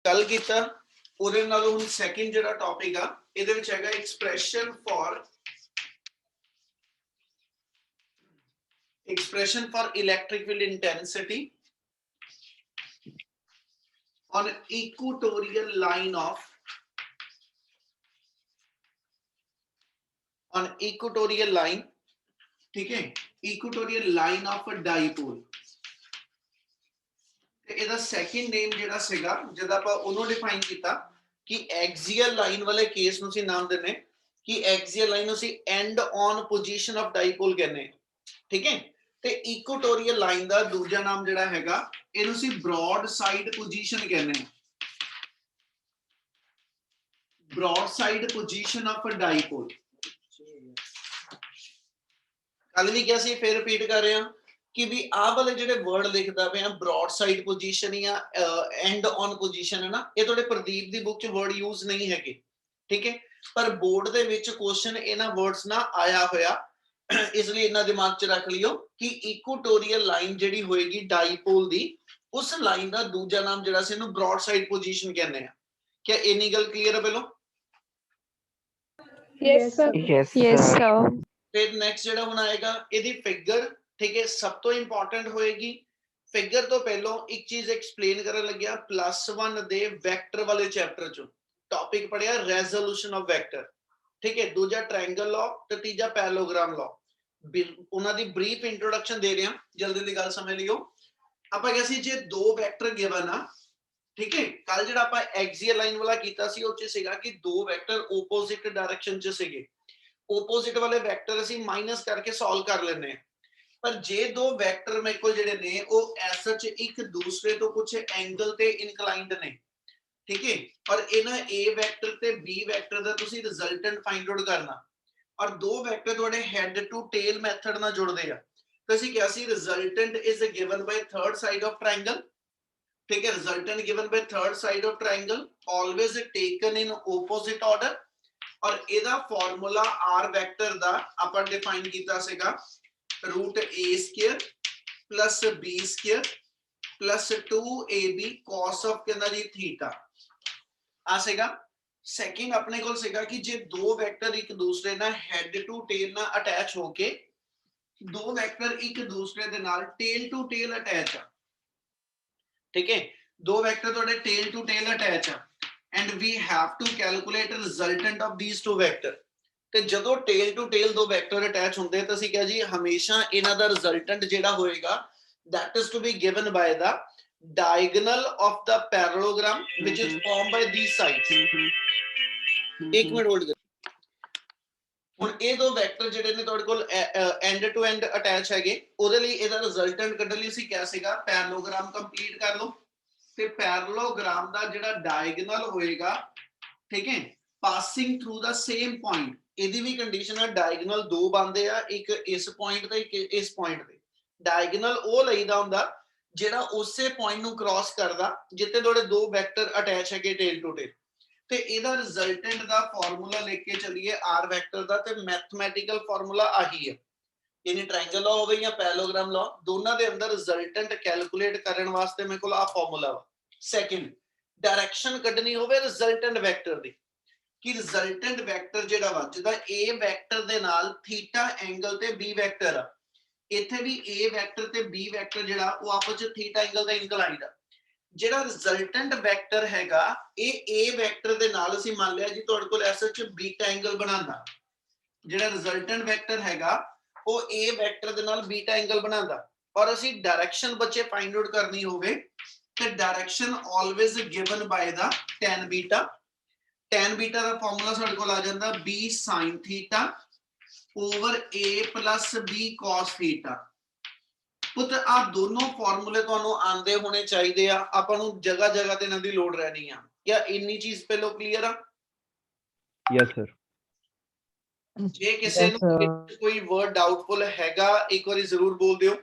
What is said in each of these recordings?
कल कीता ਉਹਦੇ ਨਾਲੋਂ ਹੁਣ ਸੈਕਿੰਡ ਜਿਹੜਾ ਟੌਪਿਕ ਆ ਇਹਦੇ ਵਿੱਚ ਹੈਗਾ expression for electric field intensity on equatorial line of ठीक है equatorial line of a dipole ਤੇ ਇਹਦਾ ਸੈਕਿੰਡ ਨੇਮ ਜਿਹੜਾ ਸੀਗਾ ਜਦ ਆਪਾਂ ਉਹਨੂੰ ਡਿਫਾਈਨ ਕੀਤਾ ਕਿ ਐਕਸੀਅਲ ਲਾਈਨ ਵਾਲੇ ਕੇਸ ਨੂੰ ਅਸੀਂ ਨਾਮ ਦਿੰਨੇ ਕਿ ਐਕਸੀਅਲ ਲਾਈਨ ਨੂੰ ਅਸੀਂ ਐਂਡ ਔਨ ਪੋਜੀਸ਼ਨ ਆਫ ਡਾਈਪੋਲ ਕਹਿੰਦੇ ਠੀਕ ਹੈ ਤੇ ਇਕੁਆਟੋਰੀਅਲ ਲਾਈਨ ਦਾ ਦੂਜਾ ਨਾਮ ਜਿਹੜਾ ਹੈਗਾ ਇਹਨੂੰ ਅਸੀਂ ਬ੍ਰੌਡ ਸਾਈਡ ਪੋਜੀਸ਼ਨ ਕਹਿੰਦੇ broad side position of a dipole ਕੱਲ ਵੀ ਕਿਹਾ ਸੀ ਫਿਰ ਰਿਪੀਟ ਕਰ ਰਹੇ ਹਾਂ कि भी आ वाले जेडे वर्ड लिखदा पे हैं ब्रॉड साइड पोजीशन या एंड ऑन पोजीशन है ना ये थोड़े प्रदीप दी बुक च वर्ड यूज नहीं है ठीक है पर बोर्ड दे विच क्वेश्चन इना वर्ड्स ना आया होया इसलिए इना दिमाग च रख लियो कि इक्वेटोरियल लाइन जेडी होएगी डाइपोल दी उस लाइन दा दूजा नाम जेड़ा सी इनु ब्रॉड साइड पोजीशन कहने हैं क्या इनी गल क्लियर है पहलो यस सर फिर नेक्स्ट जेड़ा हुन आएगा इदी फिगर ठीक है सब तो इंपॉर्टेंट होएगी फिगर तो पहलो एक चीज एक्सप्लेन करन लग्या +1 दे वेक्टर वाले चैप्टर चो टॉपिक पढ़िया रेजोल्यूशन ऑफ वेक्टर ठीक है दूजा ट्रायंगल लॉ ते तीजा पैरेललोग्राम लॉ उन्हां दी ब्रीफ इंट्रोडक्शन दे रहे हैं जल्दी दी गल समझ लियो आपां कह सी जे दो वेक्टर गिवन आ ठीक है कल जेड़ा आपां एक्सियल लाइन वाला कीता सी ਉਹ ਚ ਸੀਗਾ कि दो वेक्टर ओपोजिट डायरेक्शन ਚ ਸੀਗੇ ओपोजिट वाले वेक्टर ਅਸੀਂ माइनस करके सॉल्व कर लेने हैं पर जे दो वेक्टर मेरे को जेडे ने वो एज सच एक दूसरे तो कुछ एंगल ते इंक्लाइंड ने ठीक है और इना ए वेक्टर ते बी वेक्टर दा तुसी रिजल्टेंट फाइंड आउट करना और दो वेक्टर थोड़े हेड टू टेल मेथड नाल जुड़दे आ तो ਅਸੀਂ ਕਿਹਾ ਸੀ resultant is given by third side of triangle ठीक है resultant given by third side of triangle always taken in opposite order और ਇਹਦਾ ਫਾਰਮੂਲਾ r वेक्टर ਦਾ ਆਪਾਂ ਡਿਫਾਈਨ ਕੀਤਾ ਸੀਗਾ √a² plus b² plus 2ab cos of कितना जी theta आ सेगा second अपने को सेगा कि जे दो वेक्टर एक दूसरे ना हेड टू टेल ना अटैच होके दो वेक्टर एक दूसरे दे नाल टेल टू टेल अटैच आ ठीक है दो वेक्टर थोड़े टेल टू टेल अटैच आ and we have to calculate the resultant of these two vector ਤੇ ਜਦੋਂ ਟੇਲ ਟੂ ਟੇਲ ਦੋ ਵੈਕਟਰ ਅਟੈਚ ਹੁੰਦੇ ਤਾਂ ਅਸੀਂ ਕਿਹਾ ਜੀ ਹਮੇਸ਼ਾ ਇਹਨਾਂ ਦਾ ਰਿਜ਼ਲਟੈਂਟ ਜਿਹੜਾ ਹੋਏਗਾ that is to be given by the diagonal of the parallelogram which is formed by these sides ਇੱਕ ਮਿੰਟ ਹੋਲਡ ਕਰੋ ਹੁਣ ਇਹ ਦੋ ਵੈਕਟਰ ਜਿਹੜੇ ਨੇ ਤੁਹਾਡੇ ਕੋਲ ਐਂਡ ਟੂ ਐਂਡ ਅਟੈਚ ਹੈਗੇ ਉਹਦੇ ਲਈ ਇਹਦਾ ਰਿਜ਼ਲਟੈਂਟ ਕੱਢਣ ਲਈ ਅਸੀਂ ਕਿਹਾ ਸੀਗਾ ਪੈਰਲੋਗ੍ਰਾਮ ਕੰਪਲੀਟ ਕਰ ਲਓ ਤੇ ਪੈਰਲੋਗ੍ਰਾਮ ਦਾ ਜਿਹੜਾ ਡਾਇਗੋਨਲ ਹੋਏਗਾ ਠੀਕ ਹੈ ਪਾਸਿੰਗ ਥਰੂ ਦਾ ਸੇਮ ਪੁਆਇੰਟ ਇਹਦੀ ਵੀ ਕੰਡੀਸ਼ਨ ਹੈ ਡਾਇਗੋਨਲ ਦੋ ਬੰਦੇ ਆ ਇੱਕ ਇਸ ਪੁਆਇੰਟ ਤੇ ਇੱਕ ਇਸ ਪੁਆਇੰਟ ਤੇ ਡਾਇਗੋਨਲ ਉਹ ਲਈਦਾ ਹੁੰਦਾ ਜਿਹੜਾ ਉਸੇ ਪੁਆਇੰਟ ਨੂੰ ਕ੍ਰਾਸ ਕਰਦਾ ਜਿੱਥੇ ਤੁਹਾਡੇ ਦੋ ਵੈਕਟਰ ਅਟੈਚ ਹੈਗੇ ਟੇਲ ਟੂ ਟੇਲ ਤੇ ਇਹਦਾ ਰਿਜ਼ਲਟੈਂਟ ਦਾ ਫਾਰਮੂਲਾ ਲੈ ਕੇ ਚੱਲੀਏ r ਵੈਕਟਰ ਦਾ ਤੇ ਮੈਥਮੈਟੀਕਲ ਫਾਰਮੂਲਾ ਆਹੀ ਹੈ ਯਾਨੀ ਟ੍ਰਾਇੰਗਲ ਲਾ ਹੋਵੇ ਜਾਂ ਪੈਰਲੋਗ੍ਰਾਮ ਲਾ ਦੋਨਾਂ ਦੇ ਅੰਦਰ ਰਿਜ਼ਲਟੈਂਟ ਕੈਲਕੂਲੇਟ ਕਰਨ ਵਾਸਤੇ ਮੇਰੇ ਕੋਲ ਆ ਫਾਰਮੂਲਾ ਵਾ ਸੈਕਿੰਡ ਡਾਇਰੈਕਸ਼ਨ ਕੱਢਣੀ ਹੋਵੇ ਰਿਜ਼ਲਟੈਂਟ ਵੈਕਟਰ ਦੀ कि रिजल्टेंट वेक्टर जेड़ा वा जिदा a वेक्टर दे नाल थीटा एंगल ते b वेक्टर आ इथे भी a वेक्टर ते b वेक्टर जेड़ा वो आपस में थीटा एंगल दा इंक्लाइंड आ जेड़ा रिजल्टेंट वेक्टर हैगा ए a वेक्टर दे नाल ਅਸੀਂ ਮੰਨ ਲਿਆ ਜੀ ਤੁਹਾਡੇ ਕੋਲ ਐਸ ਚ बीटा एंगल ਬਣਾਉਂਦਾ ਜਿਹੜਾ ਰਿਜ਼ਲਟੈਂਟ वेक्टर हैगा ਉਹ a वेक्टर ਦੇ ਨਾਲ बीटा एंगल ਬਣਾਉਂਦਾ ਔਰ ਅਸੀਂ ਡਾਇਰੈਕਸ਼ਨ ਬੱਚੇ ਫਾਈਂਡ ਆਊਟ ਕਰਨੀ ਹੋਵੇ ਤੇ ਡਾਇਰੈਕਸ਼ਨ ਆਲਵੇਜ਼ ਗਿਵਨ ਬਾय ਦਾ tan बीटा tan बीटा ਦਾ ਫਾਰਮੂਲਾ ਸਾਡੇ ਕੋਲ ਆ ਜਾਂਦਾ b sin theta over a plus b cos theta ਪੁੱਤ ਆ ਦੋਨੋਂ ਫਾਰਮੂਲੇ ਤੁਹਾਨੂੰ ਆਂਦੇ ਹੋਣੇ ਚਾਹੀਦੇ ਆ ਆਪਾਂ ਨੂੰ ਜਗ੍ਹਾ ਜਗ੍ਹਾ ਤੇ ਇਹਨਾਂ ਦੀ ਲੋੜ ਰਹਿਣੀ ਆ क्या ਇੰਨੀ ਚੀਜ਼ ਪਹਿਲਾਂ ਕਲੀਅਰ ਆ यस सर ਜੇ ਕਿਸੇ ਨੂੰ ਕੋਈ ਵਰਡ ਡਾਊਟਫੁਲ ਹੈਗਾ ਇੱਕ ਵਾਰੀ ਜ਼ਰੂਰ ਬੋਲ ਦਿਓ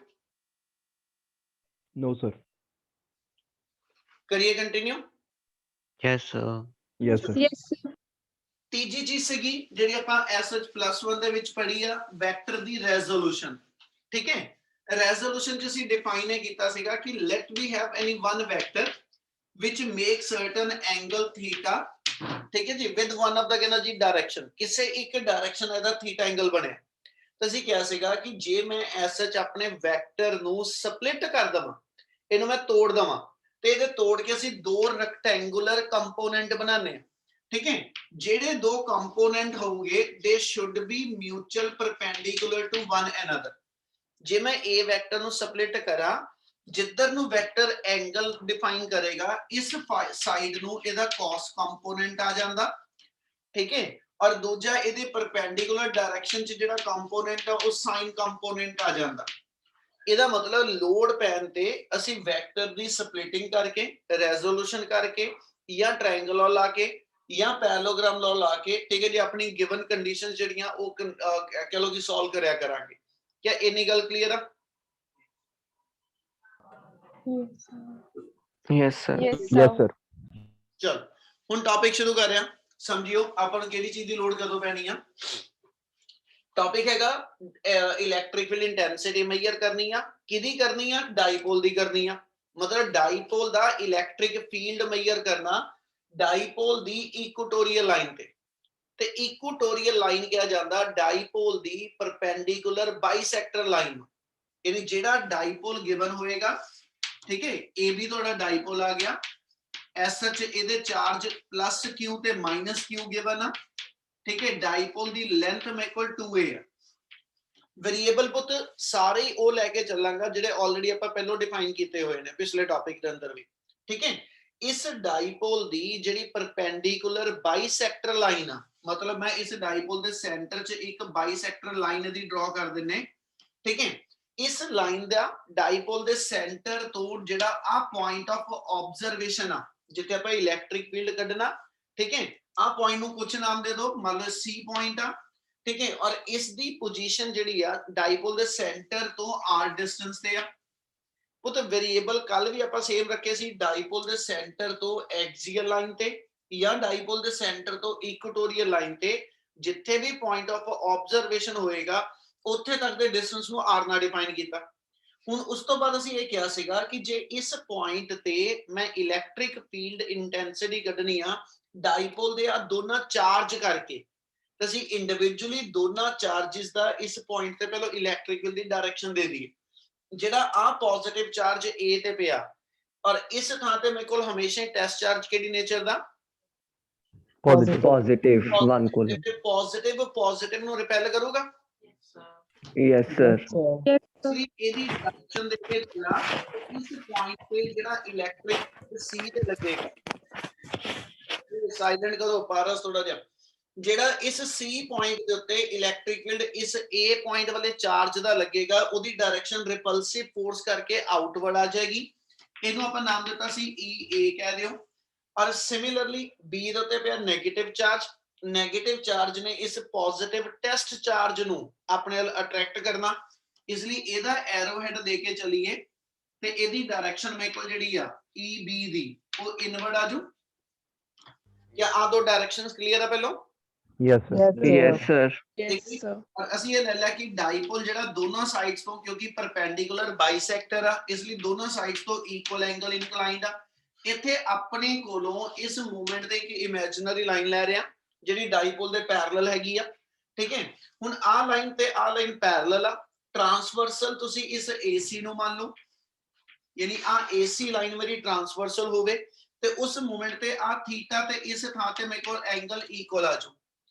नो सर ਕਰੀਏ continue yes sir yes sir ਤੀਜੀ ਚੀਜ਼ ਸੀਗੀ ਜਿਹੜੀ ਆਪਾਂ ਐਸਐਚ +1 ਦੇ ਵਿੱਚ ਪੜ੍ਹੀ ਆ ਵੈਕਟਰ ਦੀ ਰੈਜ਼ੋਲੂਸ਼ਨ ਠੀਕ ਹੈ ਰੈਜ਼ੋਲੂਸ਼ਨ ਚ ਅਸੀਂ ਡਿਫਾਈਨ ਕੀਤਾ ਸੀਗਾ ਕਿ let we have any one vector which make certain angle theta, ठीक है जी, with one of the कहना जी direction, किसे एक direction ਇਹਦਾ theta angle ਬਣਿਆ। ਤਾਂ ਅਸੀਂ ਕਿਹਾ ਸੀਗਾ ਕਿ ਜੇ ਮੈਂ ਐਸਐਚ ਆਪਣੇ ਵੈਕਟਰ ਨੂੰ ਸਪਲਿਟ ਕਰ ਦਵਾਂ, ਇਹਨੂੰ ਮੈਂ ਤੋੜ ਦਵਾਂ, ਤੇ ਇਹਦੇ ਤੋੜ ਕੇ ਅਸੀਂ ਦੋ ਰੈਕਟੈਂਗੂਲਰ ਕੰਪੋਨੈਂਟ ਬਣਾਉਂਦੇ ਆ, ਠੀਕ ਹੈ। ਜਿਹੜੇ ਦੋ ਕੰਪੋਨੈਂਟ ਹੋਣਗੇ they should be mutually perpendicular to one another. ਜੇ ਮੈਂ ਇਹ ਵੈਕਟਰ ਨੂੰ ਸਪਲਿਟ ਕਰਾਂ, ਜਿੱਧਰ ਨੂੰ ਵੈਕਟਰ ਐਂਗਲ ਡਿਫਾਈਨ ਕਰੇਗਾ ਇਸ ਸਾਈਡ ਨੂੰ ਇਹਦਾ cos ਕੰਪੋਨੈਂਟ ਆ ਜਾਂਦਾ, ਠੀਕ ਹੈ, ਔਰ ਦੂਜਾ ਇਹਦੇ ਪਰਪੈਂਡੀਕੂਲਰ ਡਾਇਰੈਕਸ਼ਨ ਚ ਜਿਹੜਾ ਕੰਪੋਨੈਂਟ ਆ ਉਹ ਸਾਈਨ ਕੰਪੋਨੈਂਟ ਆ ਜਾਂਦਾ। ਇਹਦਾ ਮਤਲਬ ਲੋਡ ਪੈਣ ਤੇ ਅਸੀਂ ਵੈਕਟਰ ਦੀ ਸਪਲਿਟਿੰਗ ਕਰਕੇ, ਰੈਜ਼ੋਲੂਸ਼ਨ ਕਰਕੇ, ਜਾਂ ਟ੍ਰਾਇੰਗਲ ਲਾਅ ਲਾ ਕੇ, ਜਾਂ ਪੈਰਲੋਗ੍ਰਾਮ ਲਾਅ ਲਾ ਕੇ, ਠੀਕ ਹੈ ਜੀ, ਆਪਣੀ ਗਿਵਨ ਕੰਡੀਸ਼ਨਸ ਜਿਹੜੀਆਂ ਉਹ ਕਹ ਲੋ ਕਿ ਸੋਲਵ ਕਰਿਆ ਕਰਾਂਗੇ। क्या इन्नी गल क्लियर है? Yes, sir. Yes, Yes, sir. sir. चल हुन टॉपिक शुरू कर रहे हैं। समझियो अपन ਨੂੰ ਕਿਹੜੀ ਚੀਜ਼ ਦੀ ਲੋਡ ਕਦੋਂ ਪੈਣੀ ਆ। ਟੌਪਿਕ ਹੈਗਾ ਇਲੈਕਟ੍ਰਿਕ ਫੀਲਡ ਇੰਟੈਂਸਿਟੀ ਮੇਜਰ ਕਰਨੀ ਆ, ਕਿਹਦੀ ਕਰਨੀ ਆ? ਡਾਈਪੋਲ ਦੀ ਕਰਨੀ ਆ। ਮਤਲਬ ਡਾਈਪੋਲ ਦਾ ਇਲੈਕਟ੍ਰਿਕ ਫੀਲਡ ਮੇਜਰ ਕਰਨਾ ਡਾਈਪੋਲ ਦੀ ਇਕੁਟੋਰੀਅਲ ਲਾਈਨ ਤੇ ਇਕੁਟੋਰੀਅਲ ਲਾਈਨ ਕਿਹਾ ਜਾਂਦਾ ਡਾਈਪੋਲ ਦੀ ਪਰਪੈਂਡੀਕੂਲਰ ਬਾਈਸੈਕਟਰ ਲਾਈਨ। ਯਾਨੀ ਜਿਹੜਾ ਡਾਈਪੋਲ ਗਿਵਨ ਹੋਏਗਾ, ਠੀਕ ਹੈ, AB ਤੁਹਾਡਾ ਡਾਈਪੋਲ ਆ ਗਿਆ, SH ਇਹਦੇ ਚਾਰਜ ਪਲੱਸ Q ਤੇ ਮਾਈਨਸ Q ਗਿਵਨ ਆ, ਠੀਕ ਹੈ। ਡਾਈਪੋਲ ਦੀ ਲੈਂਥ ਮੇਰੇ ਕੋਲ 2a ਆ। ਵੇਰੀਏਬਲ ਪੁੱਤ ਸਾਰੇ ਹੀ ਉਹ ਲੈ ਕੇ ਚੱਲਾਂਗਾ ਜਿਹੜੇ ਆਲਰੇਡੀ ਆਪਾਂ ਪਹਿਲਾਂ ਡਿਫਾਈਨ ਕੀਤੇ ਹੋਏ ਨੇ ਪਿਛਲੇ ਟੌਪਿਕ ਦੇ ਅੰਦਰ ਵੀ, ਠੀਕ ਹੈ। ਇਸ ਡਾਈਪੋਲ ਦੀ ਜਿਹੜੀ ਪਰਪੈਂਡੀਕੂਲਰ ਬਾਈਸੈਕਟਰ ਲਾਈਨ ਆ, मतलब मैं इस डाइपोल के सेंटर च एक बाइसेक्टर लाइन दी ड्रॉ कर देने, ठीक है। इस लाइन दा डाइपोल के सेंटर तो जेड़ा आ पॉइंट ऑफ ऑब्जर्वेशन आ जिथे ਆਪਾਂ इलैक्ट्रिक फील्ड कढना, ठीक है, आ पॉइंट ਨੂੰ कुछ नाम दे दो, मान लो C पॉइंट आ, ठीक है, और इस दी पोजीशन ਜਿਹੜੀ ਆ डाइपोल के सेंटर तो r डिस्टेंस ਤੇ ਆ। ਉਹ ਤਾਂ ਵੇਰੀਏਬਲ ਕੱਲ ਵੀ ਆਪਾਂ ਸੇਮ ਰੱਖੇ ਸੀ, डाइपोल के सेंटर तो एक्सियल लाइन ਤੇ या डाइपोल ਦੇ ਸੈਂਟਰ ਤੋਂ ਇਕੁਟੋਰੀਅਲ ਲਾਈਨ ਤੇ ਜਿੱਥੇ ਵੀ ਪੁਆਇੰਟ ਆਫ ਆਬਜ਼ਰਵੇਸ਼ਨ ਹੋਏਗਾ ਉੱਥੇ ਤੱਕ ਦੇ ਡਿਸਟੈਂਸ ਨੂੰ r ਨਾਲ ਡਿਫਾਈਨ ਕੀਤਾ। ਹੁਣ ਉਸ ਤੋਂ ਬਾਅਦ ਅਸੀਂ ਇਹ ਕਿਹਾ ਸੀਗਾ ਕਿ ਜੇ ਇਸ ਪੁਆਇੰਟ ਤੇ ਮੈਂ ਇਲੈਕਟ੍ਰਿਕ ਫੀਲਡ ਇੰਟੈਂਸਿਟੀ ਕੱਢਣੀ ਆ ਡਾਈਪੋਲ ਦੇ ਆ ਦੋਨਾਂ ਚਾਰਜ ਕਰਕੇ, ਤਾਂ ਅਸੀਂ ਇੰਡੀਵਿਜੂਅਲੀ ਦੋਨਾਂ ਚਾਰजेस ਦਾ ਇਸ ਪੁਆਇੰਟ ਤੇ ਪਹਿਲਾਂ ਇਲੈਕਟ੍ਰਿਕ ਫੀਲਡ ਦੀ ਡਾਇਰੈਕਸ਼ਨ ਦੇ ਦਈਏ। ਜਿਹੜਾ ਆ ਪੋਜ਼ਿਟਿਵ ਚਾਰਜ A ਤੇ ਪਿਆ ਔਰ ਇਸ ਥਾਂ ਤੇ ਮੇਰੇ ਕੋਲ ਹਮੇਸ਼ਾ ਟੈਸਟ ਚਾਰਜ ਕਿਹੜੀ ਨੇਚਰ ਦਾ? Positive. One coulomb. पॉजिटिव ਨੂੰ ਰਿਪੈਲ ਕਰੂਗਾ। Yes, sir. इसलिए ਇਹਦੀ ਡਾਇਰੈਕਸ਼ਨ ਦੇ ਕੇ ਚਲਾ ਇਸ ਪੁਆਇੰਟ ਤੇ ਜਿਹੜਾ ਇਲੈਕਟ੍ਰਿਕ C ਤੇ ਲੱਗੇਗਾ। ਸਾਇਲੈਂਟ ਕਰੋ ਪਾਰਸ ਥੋੜਾ ਜਿਹਾ। ਜਿਹੜਾ ਇਸ C ਪੁਆਇੰਟ ਦੇ ਉੱਤੇ ਇਲੈਕਟ੍ਰਿਕ ਫੀਲਡ ਇਸ A ਪੁਆਇੰਟ ਵਾਲੇ ਚਾਰਜ ਦਾ ਲੱਗੇਗਾ, ਉਹਦੀ ਡਾਇਰੈਕਸ਼ਨ ਰਿਪਲਸਿਵ ਫੋਰਸ ਕਰਕੇ ਆਊਟਵਰਡ ਆ ਜਾਏਗੀ। ਇਹਨੂੰ ਆਪਾਂ ਨਾਮ ਦਿੱਤਾ ਸੀ EA ਕਹਿ ਦਿਓ। और सिमिलरली B ਦੇ ਉੱਤੇ ਪਿਆ 네ਗੇਟਿਵ ਚਾਰਜ, 네ਗੇਟਿਵ ਚਾਰਜ ਨੇ ਇਸ ਪੋਜ਼ਿਟਿਵ ਟੈਸਟ ਚਾਰਜ ਨੂੰ ਆਪਣੇ ਵੱਲ ਅਟਰੈਕਟ ਕਰਨਾ, ਇਸ ਲਈ ਇਹਦਾ ਐਰੋ ਹੈਡ ਦੇ ਕੇ ਚੱਲੀਏ ਤੇ ਇਹਦੀ ਡਾਇਰੈਕਸ਼ਨ ਮੇਰੇ ਕੋਲ ਜਿਹੜੀ ਆ EB ਦੀ ਉਹ ਇਨਵਰਡ ਆਜੂ। ਜਾਂ ਆ ਦੋ ਡਾਇਰੈਕਸ਼ਨਸ ਕਲੀਅਰ ਆ ਪਹਿਲਾਂ? Yes, sir. Yes, sir. Yes, sir. और ਅਸੀਂ ਇਹ ਲੈ ਲਿਆ ਕਿ ਡਾਈਪੋਲ ਜਿਹੜਾ ਦੋਨੋਂ ਸਾਈਡਸ ਤੋਂ, ਕਿਉਂਕਿ ਪਰਪੈਂਡੀਕੂਲਰ ਬਾਈਸੈਕਟਰ ਆ ਇਸ ਲਈ ਦੋਨੋਂ ਸਾਈਡਸ ਤੋਂ ਇਕੁਅਲ ਐਂਗਲ ਇਨਕਲਾਈਨਡ ਆ। ਇੱਥੇ ਆਪਣੇ ਕੋਲੋਂ ਇਸ ਮੂਵਮੈਂਟ ਦੇ ਇੱਕ ਇਮੇਜਿਨਰੀ ਲਾਈਨ ਲੈ ਰਿਹਾ ਜਿਹੜੀ ਡਾਈਪੋਲ ਦੇ ਪੈਰਲਲ ਹੈਗੀ ਆ, ਠੀਕ ਹੈ। ਹੁਣ ਆਹ ਲਾਈਨ ਤੇ ਆਹ ਲਾਈਨ ਪੈਰਲਲ ਆ, ਟ੍ਰਾਂਸਵਰਸਲ ਤੁਸੀਂ ਇਸ AC ਨੂੰ ਮੰਨ ਲਓ, ਯਾਨੀ ਆਹ AC ਲਾਈਨ ਮੇਰੀ ਟ੍ਰਾਂਸਵਰਸਲ ਹੋਵੇ ਤੇ ਉਸ ਮੂਵਮੈਂਟ ਤੇ ਆਹ ਥੀਟਾ ਤੇ ਇਸ ਥਾਂ ਤੇ ਮੇਰੇ ਕੋਲ ਐਂਗਲ ਇਕੁਅਲ ਆ ਜਾਊ।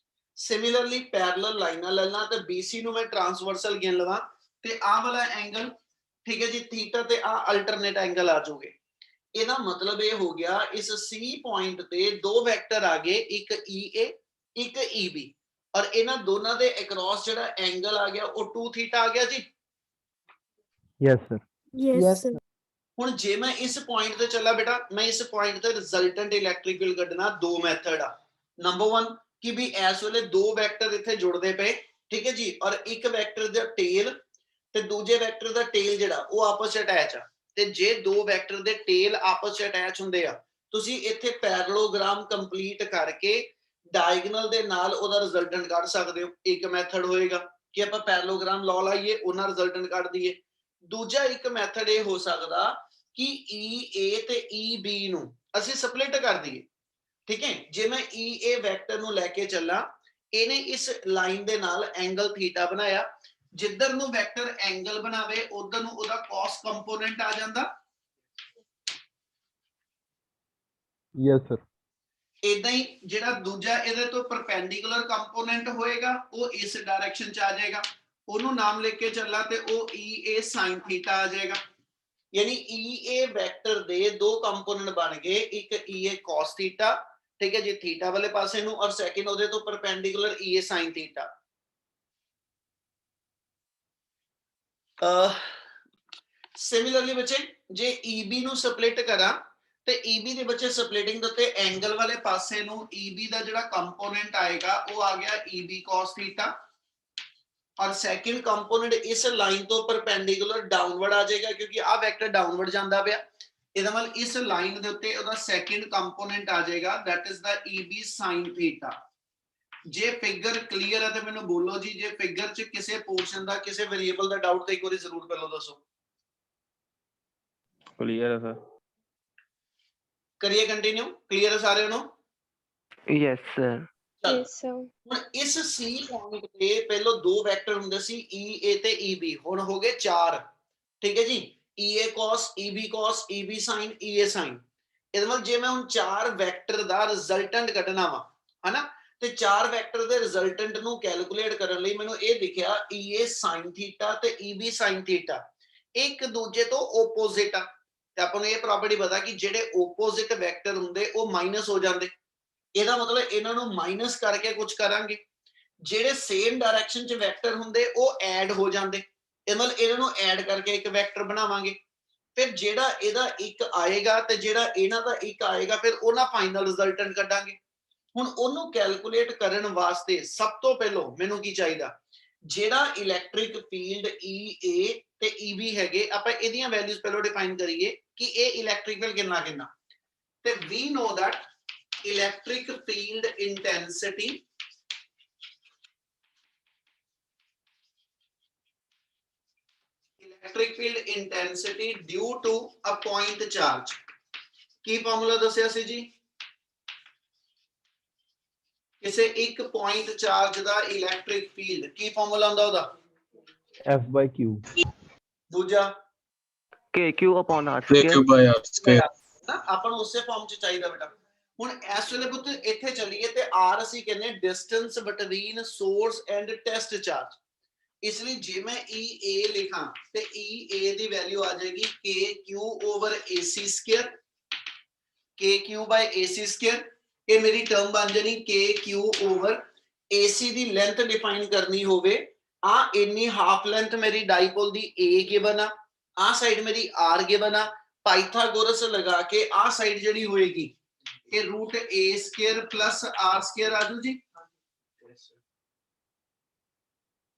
ਸਿਮਿਲਰਲੀ ਪੈਰਲਲ ਲਾਈਨਾਂ ਲੈਣਾ ਤੇ BC ਨੂੰ ਮੈਂ ਟ੍ਰਾਂਸਵਰਸਲ ਗਿਣ ਲਵਾਂ ਤੇ ਆਹ ਵਾਲਾ ਐਂਗਲ, ਠੀਕ ਹੈ ਜੀ, ਥੀਟਾ ਤੇ ਆਹ ਅਲਟਰਨੇਟ ਐਂਗਲ ਆ ਜਾਊਗੇ। ਇਹਦਾ ਮਤਲਬ ਇਹ ਹੋ ਗਿਆ ਇਸ C ਪੁਆਇੰਟ ਤੇ ਦੋ ਵੈਕਟਰ ਆ ਗਏ, ਇੱਕ EA ਇੱਕ EB, ਔਰ ਇਹਨਾਂ ਦੋਨਾਂ ਦੇ ਅਕ੍ਰੋਸ ਜਿਹੜਾ ਐਂਗਲ ਆ ਗਿਆ ਉਹ 2 ਥੀਟਾ ਆ ਗਿਆ ਜੀ। Yes, sir. Yes, sir. ਹੁਣ ਜੇ ਮੈਂ ਇਸ ਪੁਆਇੰਟ ਤੇ ਚੱਲਾ ਬੇਟਾ, ਮੈਂ ਇਸ ਪੁਆਇੰਟ ਤੇ ਰਿਜ਼ਲਟੈਂਟ ਇਲੈਕਟ੍ਰਿਕ ਫੀਲਡ ਕੱਢਣਾ, ਦੋ ਮੈਥਡ ਆ। ਨੰਬਰ 1 ਕਿ ਵੀ ਇਸ ਵੇਲੇ ਦੋ ਵੈਕਟਰ ਇੱਥੇ ਜੁੜਦੇ ਪਏ, ਠੀਕ ਹੈ ਜੀ, ਔਰ ਇੱਕ ਵੈਕਟਰ ਦਾ ਟੇਲ ਤੇ ਦੂਜੇ ਵੈਕਟਰ ਦਾ ਟੇਲ ਜਿਹੜਾ ਉਹ ਆਪਸ ਚ ਅਟੈਚ ਆ। ਤੇ ਜੇ ਦੋ ਵੈਕਟਰ ਦੇ ਟੇਲ ਆਪਸ ਚ ਅਟੈਚ ਹੁੰਦੇ ਆ, ਤੁਸੀਂ ਇੱਥੇ ਪੈਰਲੋਗ੍ਰਾਮ ਕੰਪਲੀਟ ਕਰਕੇ ਡਾਇਗਨਲ ਦੇ ਨਾਲ ਉਹਦਾ ਰਿਜ਼ਲਟੈਂਟ ਕੱਢ ਸਕਦੇ ਹੋ। ਇੱਕ ਮੈਥਡ ਹੋਏਗਾ ਕਿ ਆਪਾਂ ਪੈਰਲੋਗ੍ਰਾਮ ਲਾਅ ਲਾਈਏ, ਉਹਨਾਂ ਰਿਜ਼ਲਟੈਂਟ ਕੱਢ ਦਈਏ। ਦੂਜਾ ਇੱਕ ਮੈਥਡ ਇਹ ਹੋ ਸਕਦਾ कि EA ਤੇ EB ਨੂੰ ਅਸੀਂ ਸਪਲਿਟ ਕਰ ਦਈਏ। ਠੀਕ ਹੈ, ਜੇ ਮੈਂ EA ਵੈਕਟਰ ਨੂੰ ਲੈ ਕੇ ਚੱਲਾਂ, ਇਹਨੇ ਇਸ ਲਾਈਨ ਦੇ ਨਾਲ ਐਂਗਲ ਥੀਟਾ ਬਣਾਇਆ, ਜਿੱਧਰ ਨੂੰ ਵੈਕਟਰ ਐਂਗਲ ਬਣਾਵੇ ਉਧਰ ਨੂੰ ਉਹਦਾ cos ਕੰਪੋਨੈਂਟ ਆ ਜਾਂਦਾ। Yes, sir. ਇਦਾਂ ਹੀ ਜਿਹੜਾ ਦੂਜਾ ਇਹਦੇ ਤੋਂ ਪਰਪੈਂਡੀਕੂਲਰ ਕੰਪੋਨੈਂਟ ਹੋਏਗਾ ਉਹ ਇਸ ਡਾਇਰੈਕਸ਼ਨ ਚ ਆ ਜਾਏਗਾ, ਉਹਨੂੰ ਨਾਮ ਲਿਖ ਕੇ ਚੱਲਾ ਤੇ ਉਹ EA sin ਥੀਟਾ ਆ ਜਾਏਗਾ। यानी EA वेक्टर दे दो कंपोनेंट बन गए, एक EA cos थीटा, ठीक है जी, थीटा वाले पासे नु, और सेकंड ओदे तो perpendicular EA sin theta. Similarly बच्चे जे EB नु स्प्लिट करा ते EB दे बच्चे स्प्लिटिंग दे उत्ते एंगल वाले पासे नु EB दा जिहड़ा कंपोनेंट आएगा वो आ गया EB cos थीटा, और सेकंड कंपोनेंट इस लाइन तो परपेंडिकुलर डाउनवर्ड आ जाएगा क्योंकि आ वेक्टर डाउनवर्ड जांदा पिया, ਇਹਦਾ ਮਤਲਬ ਇਸ ਲਾਈਨ ਦੇ ਉੱਤੇ ਉਹਦਾ ਸੈਕੰਡ ਕੰਪੋਨੈਂਟ ਆ ਜਾਏਗਾ, that is the EB sin theta. ਜੇ ਫਿਗਰ ਕਲੀਅਰ ਹੈ ਤੇ ਮੈਨੂੰ ਬੋਲੋ ਜੀ, ਜੇ ਫਿਗਰ 'ਚ ਕਿਸੇ ਪੋਰਸ਼ਨ ਦਾ ਕਿਸੇ ਵੇਰੀਏਬਲ ਦਾ ਡਾਊਟ ਤੇ ਇੱਕ ਵਾਰੀ ਜ਼ਰੂਰ ਪਹਿਲਾਂ ਦੱਸੋ। Clear है sir. ਕਰੀਏ ਕੰਟੀਨਿਊ, ਕਲੀਅਰ ਹੈ ਸਾਰਿਆਂ ਨੂੰ? Yes, sir. Yes, sir. ਹੁਣ ਇਸ C ਪੁਆਇੰਟ ਤੇ ਪਹਿਲਾਂ ਦੋ ਵੈਕਟਰ ਹੁੰਦੇ ਸੀ EA ਤੇ EB, ਹੁਣ ਹੋ ਗਏ ਚਾਰ। ਠੀਕ ਹੈ ਜੀ, EA cos, EB cos, EB sin, EA sin। ਇਹਦਾ ਮਤਲਬ ਜੇ ਮੈਂ ਹੁਣ ਚਾਰ ਵੈਕਟਰ ਦਾ ਰਿਜ਼ਲਟੈਂਟ ਕੱਢਣਾ ਵਾ, ਹਨਾ, ਤੇ ਚਾਰ ਵੈਕਟਰ ਦੇ ਰਿਜ਼ਲਟੈਂਟ ਨੂੰ ਕੈਲਕੂਲੇਟ ਕਰਨ ਲਈ ਮੈਨੂੰ ਇਹ ਦਿਖਿਆ EA sin ਥੀਟਾ ਤੇ EB sin ਥੀਟਾ ਇੱਕ ਦੂਜੇ ਤੋਂ ਓਪੋਜ਼ਿਟ ਆ, ਤੇ ਆਪਾਂ ਨੂੰ ਇਹ ਪ੍ਰੋਪਰਟੀ ਪਤਾ ਕਿ ਜਿਹੜੇ ਓਪੋਜ਼ਿਟ ਵੈਕਟਰ ਹੁੰਦੇ ਉਹ ਮਾਈਨਸ ਹੋ ਜਾਂਦੇ। ਇਹਦਾ ਮਤਲਬ ਇਹਨਾਂ ਨੂੰ ਮਾਈਨਸ ਕਰਕੇ ਕੁਝ ਕਰਾਂਗੇ, ਜਿਹੜੇ ਸੇਮ ਡਾਇਰੈਕਸ਼ਨ 'ਚ ਵੈਕਟਰ ਹੁੰਦੇ ਉਹ ਐਡ ਹੋ ਜਾਂਦੇ, ਇਹ ਮਤਲਬ ਇਹਨਾਂ ਨੂੰ ਐਡ ਕਰਕੇ ਇੱਕ ਵੈਕਟਰ ਬਣਾਵਾਂਗੇ। ਫਿਰ ਜਿਹੜਾ ਇਹਦਾ ਇੱਕ ਆਏਗਾ ਤੇ ਜਿਹੜਾ ਇਹਨਾਂ ਦਾ ਇੱਕ ਆਏਗਾ, ਫਿਰ ਉਹਨਾਂ ਫਾਈਨਲ ਰਿਜ਼ਲਟੈਂਟ ਕੱਢਾਂਗੇ। ਹੁਣ ਉਹਨੂੰ ਕੈਲਕੂਲੇਟ ਕਰਨ ਵਾਸਤੇ ਸਭ ਤੋਂ ਪਹਿਲਾਂ ਮੈਨੂੰ ਕੀ ਚਾਹੀਦਾ, ਜਿਹੜਾ ਇਲੈਕਟ੍ਰਿਕ ਫੀਲਡ EA ਤੇ EB ਹੈਗੇ, ਆਪਾਂ ਇਹਦੀਆਂ ਵੈਲਿਊਜ਼ ਪਹਿਲਾਂ ਡਿਫਾਈਨ ਕਰੀਏ ਕਿ ਇਹ ਇਲੈਕਟ੍ਰਿਕ ਫੀਲਡ ਕਿੰਨਾ ਕਿੰਨਾ, ਤੇ we know that electric field intensity due to a point charge। ਕੀ ਫਾਰਮੂਲਾ ਦੱਸਿਆ ਸੀ ਜੀ? ਕਿਸੇ ਇੱਕ ਪੁਆਇੰਟ ਚਾਰਜ ਦਾ ਇਲੈਕਟ੍ਰਿਕ ਫੀਲਡ ਕੀ ਫਾਰਮੂਲਾ ਹੁੰਦਾ ਉਹਦਾ? F/Q। ਦੂਜਾ KQ upon R square। ਨਾ ਆਪਾਂ ਨੂੰ ਉਸੇ ਫਾਰਮ 'ਚ ਚਾਹੀਦਾ ਬੇਟਾ। ਹੁਣ ਇਸ ਵੇਲੇ ਪੁੱਤ ਇੱਥੇ ਚੱਲੀਏ ਤੇ R ਅਸੀਂ ਕਹਿੰਦੇ distance between source and test charge, ਇਸ ਲਈ ਜੇ ਮੈਂ EA ਲਿਖਾਂ ਤੇ EA ਦੀ ਵੈਲਿਊ ਆ ਜਾਏਗੀ KQ over AC square, KQ by AC square. ਇਹ ਮੇਰੀ ਟਰਮ ਬਣ ਜਾਣੀ KQ ਓਵਰ AC ਦੀ ਲੈਂਥ ਡਿਫਾਈਨ ਕਰਨੀ ਹੋਵੇ, ਆ ਇੰਨੀ ਹਾਫ ਲੈਂਥ ਮੇਰੀ ਡਾਈਪੋਲ ਦੀ A ਗਿਵਨ ਆ ਸਾਈਡ ਮੇਰੀ R ਗਿਵਨ ਆ, ਪਾਈਥਾਗੋਰਸ ਲਗਾ ਕੇ ਆ ਸਾਈਡ ਜਿਹੜੀ ਹੋਏਗੀ ਇਹ root A square plus R square आजू जी।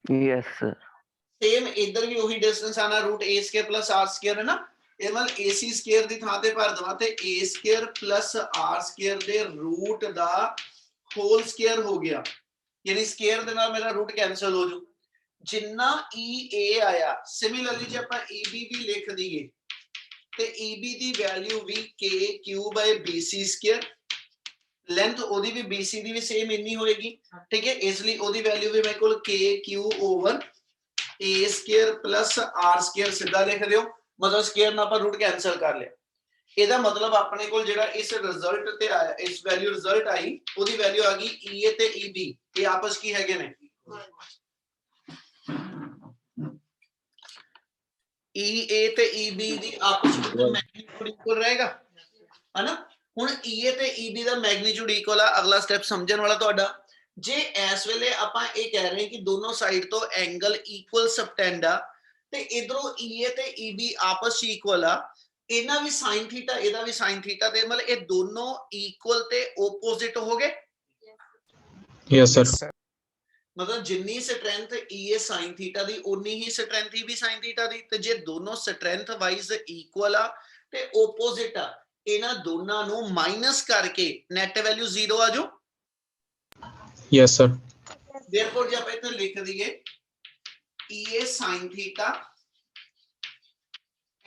Yes, sir. सेम इधर भी वही डिस्टेंस आना root A square plus R square है ना, ਇਹ ਮਤਲਬ AC ਸਕੁਅਰ ਦੀ ਥਾਂ ਤੇ ਭਰ ਦਵਾ ਤੇ A square plus R square ਦੇ ਰੂਟ ਦਾ ਹੋਲ ਸਕੁਅਰ ਹੋ ਗਿਆ, ਯਾਨੀ ਸਕੁਅਰ ਦੇ ਨਾਲ ਮੇਰਾ ਰੂਟ ਕੈਨਸਲ ਹੋ ਜੂ। ਜਿੰਨਾ EA ਆਇਆ ਸਿਮਿਲਰਲੀ ਜੇ ਆਪਾਂ EB ਵੀ ਲਿਖ ਦਈਏ ਤੇ EB ਦੀ ਵੈਲਿਊ ਵੀ KQ ਬਾਈ BC ਸਕੁਅਰ, ਲੈਂਥ ਉਹਦੀ ਵੀ BC ਦੀ ਵੀ ਸੇਮ ਇੰਨੀ ਹੋਏਗੀ, ਠੀਕ ਹੈ, ਇਸ ਲਈ ਉਹਦੀ ਵੈਲਿਊ ਵੀ ਮੇਰੇ ਕੋਲ KQ over A square plus R square ਸਿੱਧਾ ਲਿਖ ਦਿਓ, ਮਤਲਬ ਸਕੁਅਰ ਨਾਲ ਆਪਾਂ ਰੂਟ ਕੈਨਸਲ ਕਰ ਲਿਆ। ਇਹਦਾ ਮਤਲਬ ਆਪਣੇ ਕੋਲ ਜਿਹੜਾ ਇਸ ਰਿਜ਼ਲਟ ਤੇ ਆਇਆ, ਇਸ ਵੈਲਿਊ ਰਿਜ਼ਲਟ ਆਈ, ਉਹਦੀ ਵੈਲਿਊ ਆ ਗਈ EA ਤੇ EB, ਇਹ ਆਪਸ ਕੀ ਹੈਗੇ ਨੇ, EA ਤੇ EB ਦੀ ਆਪਸ ਵਿੱਚ ਮੈਗਨੀਟਿਊਡ ਇਕੁਅਲ ਰਹੇਗਾ, ਹਨਾ। ਹੁਣ EA ਤੇ EB ਦਾ ਮੈਗਨੀਟਿਊਡ ਇਕੁਅਲ ਆ, ਅਗਲਾ ਸਟੈਪ ਸਮਝਣ ਵਾਲਾ ਤੁਹਾਡਾ। ਜੇ ਇਸ ਵੇਲੇ ਆਪਾਂ ਇਹ ਕਹਿ ਰਹੇ ਕਿ ਦੋਨੋਂ ਸਾਈਡ ਤੋਂ ਐਂਗਲ ਇਕੁਅਲ ਸਬਟੈਂਡ ਆ ਤੇ ਇਧਰੋਂ EA ਤੇ EB ਆਪਸ ਵਿੱਚ ਇਕੁਅਲ ਆ, ਇਹਨਾਂ ਵੀ sin ਥੀਟਾ ਇਹਦਾ ਵੀ sin ਥੀਟਾ, ਤੇ ਮਤਲਬ ਇਹ ਦੋਨੋਂ ਇਕੁਅਲ ਤੇ ਆਪੋਜ਼ਿਟ ਹੋ ਗਏ। Yes sir. मतलब जिन्नी स्ट्रेंथ EA sin थीटा दी उन्नी ही स्ट्रेंथ EB sin थीटा दी, ते जे दोनों स्ट्रेंथ वाइज इक्वल आ ते ओपोजिट आ, इना दोनों नु माइनस करके नेट वैल्यू 0 आ जाओ। Yes sir. देयरफॉर जे आप इथे लिख दिए EA sin theta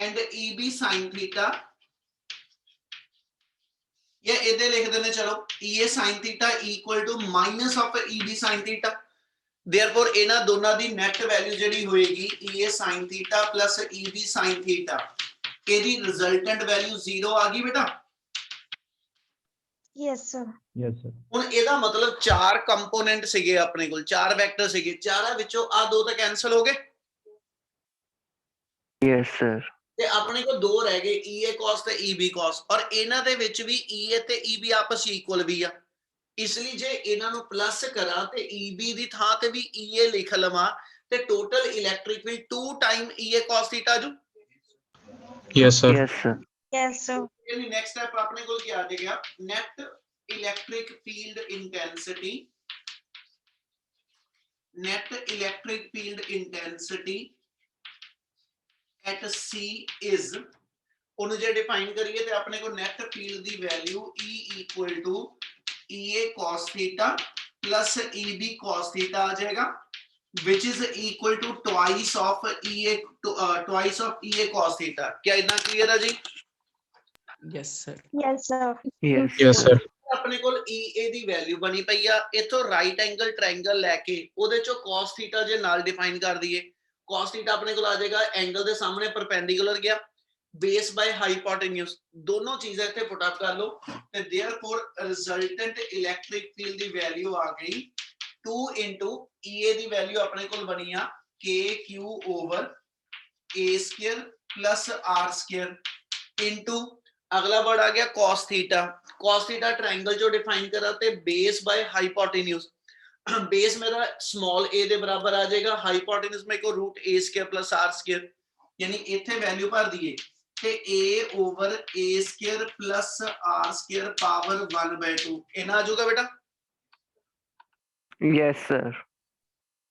and EB sin theta, या इधर लिख देने चलो EA sin theta equal to minus of EB sin theta. Therefore इन्हां दोनों दी नेट वैल्यू जेडी होएगी EA sin theta plus EB sin theta, एदी रिजल्टेंट वैल्यू 0 आ गई बेटा। Yes, sir. Yes, sir. ਹੁਣ ਇਹਦਾ ਮਤਲਬ ਚਾਰ ਕੰਪੋਨੈਂਟ ਸੀਗੇ ਆਪਣੇ ਕੋਲ, ਚਾਰ ਵੈਕਟਰ ਸੀਗੇ, ਚਾਰਾਂ ਵਿੱਚੋਂ ਆ ਦੋ ਤਾਂ ਕੈਨਸਲ ਹੋ ਗਏ Yes, sir. ਤੇ ਆਪਣੇ ਕੋਲ ਦੋ ਰਹਿ ਗਏ EA cos ਤੇ EB cos, ਔਰ ਇਹਨਾਂ ਦੇ ਵਿੱਚ ਵੀ EA ਤੇ EB ਆਪਸ ਇਕੁਅਲ ਵੀ ਆ, ਇਸ ਲਈ ਜੇ ਇਹਨਾਂ ਨੂੰ ਪਲੱਸ ਕਰਾਂ ਤੇ EB ਦੀ ਥਾਂ ਤੇ ਵੀ EA ਲਿਖ ਲਵਾਂ ਤੇ total electric field 2 time EA cos theta ਜੂ। Yes, sir. Yes, sir. Yes, sir. यानी नेक्स्ट स्टेप अपने को क्या आ जाएगा, net electric field intensity, net electric field intensity at C is, ਉਹਨੂੰ ਜੇ ਡਿਫਾਈਨ ਕਰੀਏ ਤੇ ਆਪਣੇ ਕੋ ਨੈਟ ਫੀਲਡ ਦੀ value E equal to EA cos theta plus EB cos theta ਆ ਜਾਏਗਾ, which is equal to twice of EA cos theta। क्या इतना क्लियर है जी? Yes, sir. Yes, sir. Yes. Yes, sir. ਆਪਣੇ ਕੋਲ EA ਦੀ value ਬਣੀ ਪਈ ਆ, ਇਥੋਂ ਰਾਈਟ ਐਂਗਲ ਟ੍ਰਾਇੰਗਲ ਲੈ ਕੇ ਉਹਦੇ ਚੋਂ cos ਥੀਟਾ ਜੇ ਨਾਲ ਡਿਫਾਈਨ ਕਰ ਦਈਏ, cos ਥੀਟਾ ਆਪਣੇ ਕੋਲ ਆ ਜਾਏਗਾ ਐਂਗਲ ਦੇ ਸਾਹਮਣੇ ਪਰਪੈਂਡੀਕੂਲਰ ਗਿਆ, ਬੇਸ ਬਾਈ ਹਾਈਪੋਟੇਨਿਊਸ, ਦੋਨੋਂ ਚੀਜ਼ਾਂ ਇੱਥੇ ਪੁੱਟ ਅਪ ਕਰ ਲਓ ਤੇ ਦੇਅਰਫੋਰ ਰਿਜ਼ਲਟੈਂਟ ਇਲੈਕਟ੍ਰਿਕ ਫੀਲਡ ਦੀ ਵੈਲਿਊ ਆ ਗਈ 2 into EA ਦੀ ਵੈਲਿਊ ਆਪਣੇ ਕੋਲ ਬਣੀ ਆ KQ over A square plus R square into अगला वर्ड आ गया cos theta, cos theta triangle जो डिफाइन करा ते बेस बाय हाइपोटेन्यूज, बेस मेरा स्मॉल a दे बराबर आ जाएगा, हाइपोटेन्यूज में को root a square plus r square, यानी इथे वैल्यू भर दिए ते a over a square plus r square power 1/2 इना आ जाऊगा बेटा। Yes, sir.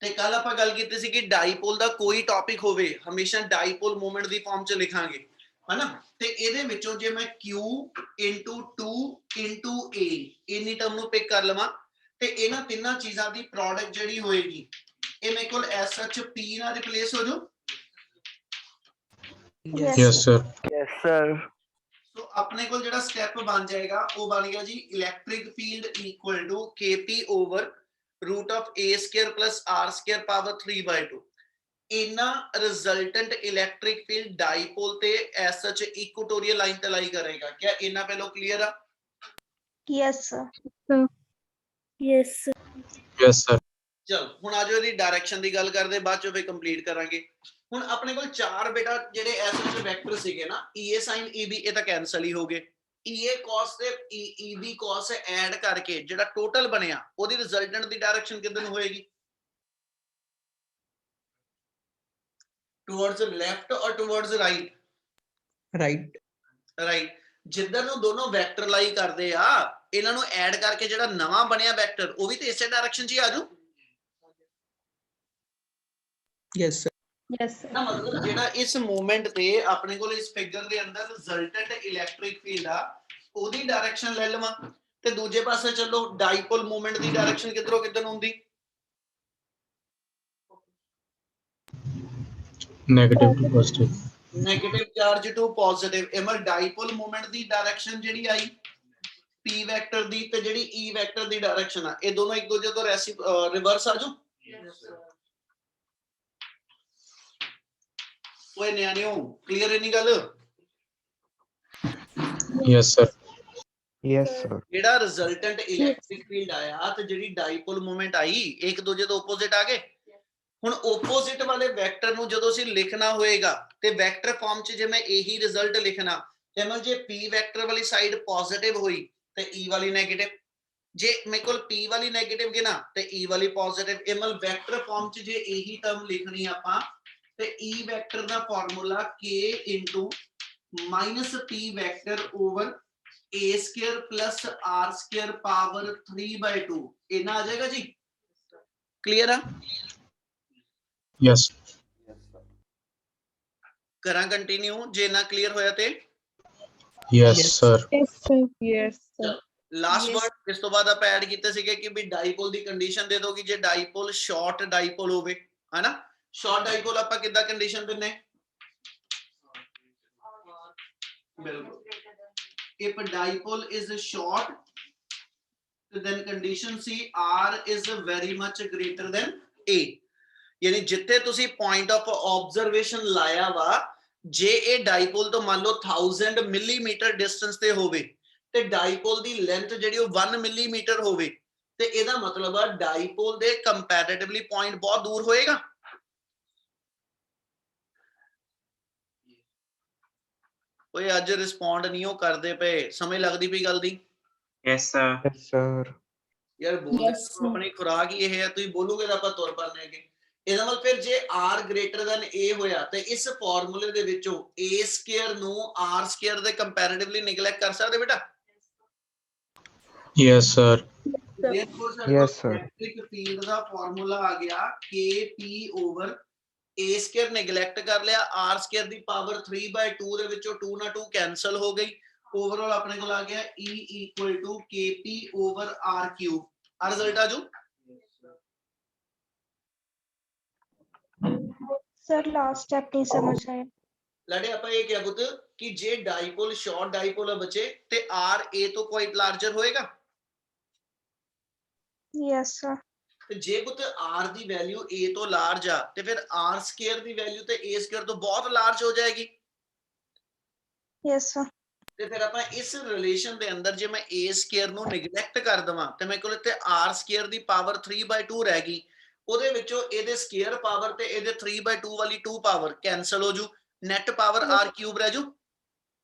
ਤੇ ਕੱਲ ਆਪਾਂ ਗੱਲ ਕੀਤੀ ਸੀ ਕਿ ਡਾਈਪੋਲ ਦਾ ਕੋਈ ਟੌਪਿਕ ਹੋਵੇ ਹਮੇਸ਼ਾ ਡਾਈਪੋਲ ਮੂਵਮੈਂਟ ਦੀ ਫਾਰਮ ਚ ਲਿਖਾਂਗੇ, ਹਨਾ, ਤੇ ਇਹਦੇ ਵਿੱਚੋਂ ਜੇ ਮੈਂ Q into 2 into A ਇਨੀ ਟਰਮ ਨੂੰ ਪਿਕ ਕਰ ਲਵਾਂ ਤੇ ਇਹਨਾਂ ਤਿੰਨਾਂ ਚੀਜ਼ਾਂ ਦੀ ਪ੍ਰੋਡਕਟ ਜਿਹੜੀ ਹੋਏਗੀ ਇਹ ਮੇਰੇ ਕੋਲ SH P ਨਾਲ ਰਿਪਲੇਸ ਹੋ ਜਾਊ। Yes, sir. Yes, sir. ਸੋ ਆਪਣੇ ਕੋਲ ਜਿਹੜਾ ਸਟੈਪ ਬਣ ਜਾਏਗਾ ਉਹ ਬਣ ਗਿਆ ਜੀ electric field equal to KP over root of A square plus R square power 3/2, इना रिजल्टेंट इलेक्ट्रिक फील्ड डाइपोल ते एज सच इक्वेटोरियल लाइन ते लाई करेगा। क्या इना पहले क्लियर है? Yes, sir. Yes, sir. Yes, sir. चल हुन आ जाओ दी डायरेक्शन दी गल करदे, बाद चो वे कंप्लीट करांगे। हुन अपने कोल चार बेटा जेडे एज सच वेक्टर सीगे ना EA sin EB ये तां कैंसल ही हो गए, EA cos ਤੇ EB cos ਐਡ ਕਰਕੇ ਜਿਹੜਾ ਟੋਟਲ ਬਣਿਆ ਉਹਦੀ ਰਿਜ਼ਲਟੈਂਟ ਦੀ ਡਾਇਰੈਕਸ਼ਨ ਕਿੱਧਰ ਨੂੰ ਹੋਏਗੀ, ਟੁਵਰਡਸ ਲੈਫਟ ਔਰ ਟੁਵਰਡਸ ਰਾਈਟ? Right. ਰਾਈਟ। ਜਿੱਧਰ ਨੂੰ ਦੋਨੋਂ ਵੈਕਟਰ ਲਾਈ ਕਰਦੇ ਆ ਇਹਨਾਂ ਨੂੰ ਐਡ ਕਰਕੇ ਜਿਹੜਾ ਨਵਾਂ ਬਣਿਆ ਵੈਕਟਰ ਉਹ ਵੀ ਤੇ ਇਸੇ ਡਾਇਰੈਕਸ਼ਨ 'ਚ ਹੀ ਆ ਜਾਊ। Yes, sir. Yes, sir. ਨਾ ਮਤਲਬ ਜਿਹੜਾ ਇਸ ਮੂਵਮੈਂਟ ਤੇ ਆਪਣੇ ਕੋਲ ਇਸ ਫਿਗਰ ਦੇ ਅੰਦਰ ਰਿਜ਼ਲਟੈਂਟ ਇਲੈਕਟ੍ਰਿਕ ਫੀਲਡ ਆ ਉਹਦੀ ਡਾਇਰੈਕਸ਼ਨ ਲੈ ਲਵਾਂ ਤੇ ਦੂਜੇ ਪਾਸੇ ਚੱਲੋ ਡਾਈਪੋਲ ਮੂਵਮੈਂਟ ਦੀ ਡਾਇਰੈਕਸ਼ਨ ਕਿੱਧਰੋਂ ਕਿੱਧਰ ਨੂੰ ਹੁੰਦੀ? Negative to positive. Negative charge to positive. ਇਮਰ ਡਾਈਪੋਲ ਮੂਵਮੈਂਟ ਦੀ ਡਾਇਰੈਕਸ਼ਨ ਜਿਹੜੀ ਆਈ P ਵੈਕਟਰ ਦੀ ਤੇ ਜਿਹੜੀ E ਵੈਕਟਰ ਦੀ ਡਾਇਰੈਕਸ਼ਨ ਆ ਇਹ ਦੋਨੋਂ ਇੱਕ ਦੂਜੇ ਤੋਂ ਰਿਵਰਸ ਆ ਜਾਓ। ਓਏ ਨਿਆਣਿਓ ਕਲੀਅਰ ਹੈ ਨਹੀਂ ਗੱਲ? Yes, sir. Yes, sir. ਜਿਹੜਾ ਰਿਜ਼ਲਟੈਂਟ ਇਲੈਕਟ੍ਰਿਕ ਫੀਲਡ ਆਇਆ ਤੇ ਜਿਹੜੀ ਡਾਈਪੋਲ ਮੂਵਮੈਂਟ ਆਈ ਇੱਕ ਦੂਜੇ ਤੋਂ ਆਪੋਜ਼ਿਟ ਆ ਗਏ। ਹੁਣ ਆਪੋਜ਼ਿਟ ਵਾਲੇ ਵੈਕਟਰ ਨੂੰ ਜਦੋਂ ਅਸੀਂ ਲਿਖਣਾ ਹੋਏਗਾ ਤੇ ਵੈਕਟਰ ਫਾਰਮ 'ਚ ਜੇ ਮੈਂ ਇਹੀ ਰਿਜ਼ਲਟ ਲਿਖਣਾ ਤੇ ਮੈਂ ਜੇ P ਵੈਕਟਰ ਵਾਲੀ ਸਾਈਡ ਪੋਜ਼ਿਟਿਵ ਹੋਈ ਤੇ E ਵਾਲੀ ਨੈਗੇਟਿਵ, ਜੇ ਮੇਰੇ ਕੋਲ P ਵਾਲੀ ਨੈਗੇਟਿਵ ਗਿਨਾ ਤੇ E ਵਾਲੀ ਪੋਜ਼ਿਟਿਵ, ਇਮਲ ਵੈਕਟਰ ਫਾਰਮ 'ਚ ਜੇ ਇਹੀ ਟਰਮ ਲਿਖਣੀ ਆਪਾਂ ਤੇ E vector the formula K into minus P vector over A square plus R square power 3/2 इतना आ जाएगा जी। क्लियर है? Yes. करा कंटिन्यू जे ना क्लियर होया ते Yes, sir. Yes, sir. Yes, sir. Last Yes. Word इस तो बाद आप ऐड कीते सीगे कि भी डाइपोल दी कंडीशन दे दो कि जे डाइपोल शॉर्ट डाइपोल होवे है ना, शॉर्ट डाइपोल आपा किदा कंडीशन दिन्ने बिल्कुल if a dipole is short then condition C R is very much greater than A यानी जिथे तुसी point of observation लाया वा जे ए डाइपोल तो मान लो 1000 मिलीमीटर डिस्टेंस ते होवे ते dipole the length JD 1 millimetre होवे ते एदा मतलब है डाइपोल दे कंपैरेटिवली पॉइंट बहुत दूर होएगा ओए आज रिस्पोंड नहीं हो करदे पे समझ लगदी पई गल दी Yes, sir. Yes, sir. यार बोल Yes, sir. अपनी खुराक ही है तुसी बोलोगे ਤਾਂ ਆਪਾਂ ਤੁਰ ਪਾਣੇ ਅਗੇ ਇਹਦਾ ਮਤਲਬ ਫਿਰ ਜੇ r ਗ੍ਰੇਟਰ ਦੈਨ a ਹੋਇਆ ਤੇ ਇਸ ਫਾਰਮੂਲੇ ਦੇ ਵਿੱਚੋਂ a ਸਕੁਅਰ ਨੂੰ r ਸਕੁਅਰ ਦੇ ਕੰਪੈਰੀਟਿਵਲੀ ਨਿਗਲੈਕਟ ਕਰ ਸਕਦੇ ਬੇਟਾ Yes, sir. Yes, sir. Electric field ਦਾ ਫਾਰਮੂਲਾ ਆ ਗਿਆ kp over a square neglect ਕਰ ਲਿਆ r ਸਕੁਅਰ ਦੀ ਪਾਵਰ 3/2 ਦੇ ਵਿੱਚੋਂ 2 ਨਾਲ 2 ਕੈਨਸਲ ਹੋ ਗਈ ओवरऑल अपने को आ गया E equal to KP over R cube आ रिजल्ट आजू सर लास्ट स्टेप नहीं समझ आया लड़े आपा ये क्या पुत्र कि जे डाइपोल शॉर्ट डाइपोल बचे ते R A तो क्वाइट लार्जर होएगा यस सर ते जे पुत्र R दी वैल्यू A तो लार्ज आ ते फिर R स्क्वायर दी वैल्यू ते A स्क्वायर तो बहुत लार्ज हो जाएगी यस सर ਤੇ ਫਿਰ ਆਪਾਂ ਇਸ ਰਿਲੇਸ਼ਨ ਦੇ ਅੰਦਰ ਜੇ ਮੈਂ a ਸਕੁਅਰ ਨੂੰ ਨੈਗਲੈਕਟ ਕਰ ਦਵਾਂ ਤੇ ਮੇਰੇ ਕੋਲ ਇੱਥੇ r ਸਕੁਅਰ ਦੀ ਪਾਵਰ 3/2 ਰਹਿ ਗਈ ਉਹਦੇ ਵਿੱਚੋਂ ਇਹਦੇ ਸਕੁਅਰ ਪਾਵਰ ਤੇ ਇਹਦੇ 3/2 ਵਾਲੀ 2 ਪਾਵਰ ਕੈਨਸਲ ਹੋ ਜੂ ਨੈਟ ਪਾਵਰ r ਕਿਊਬ ਰਹਿ ਜੂ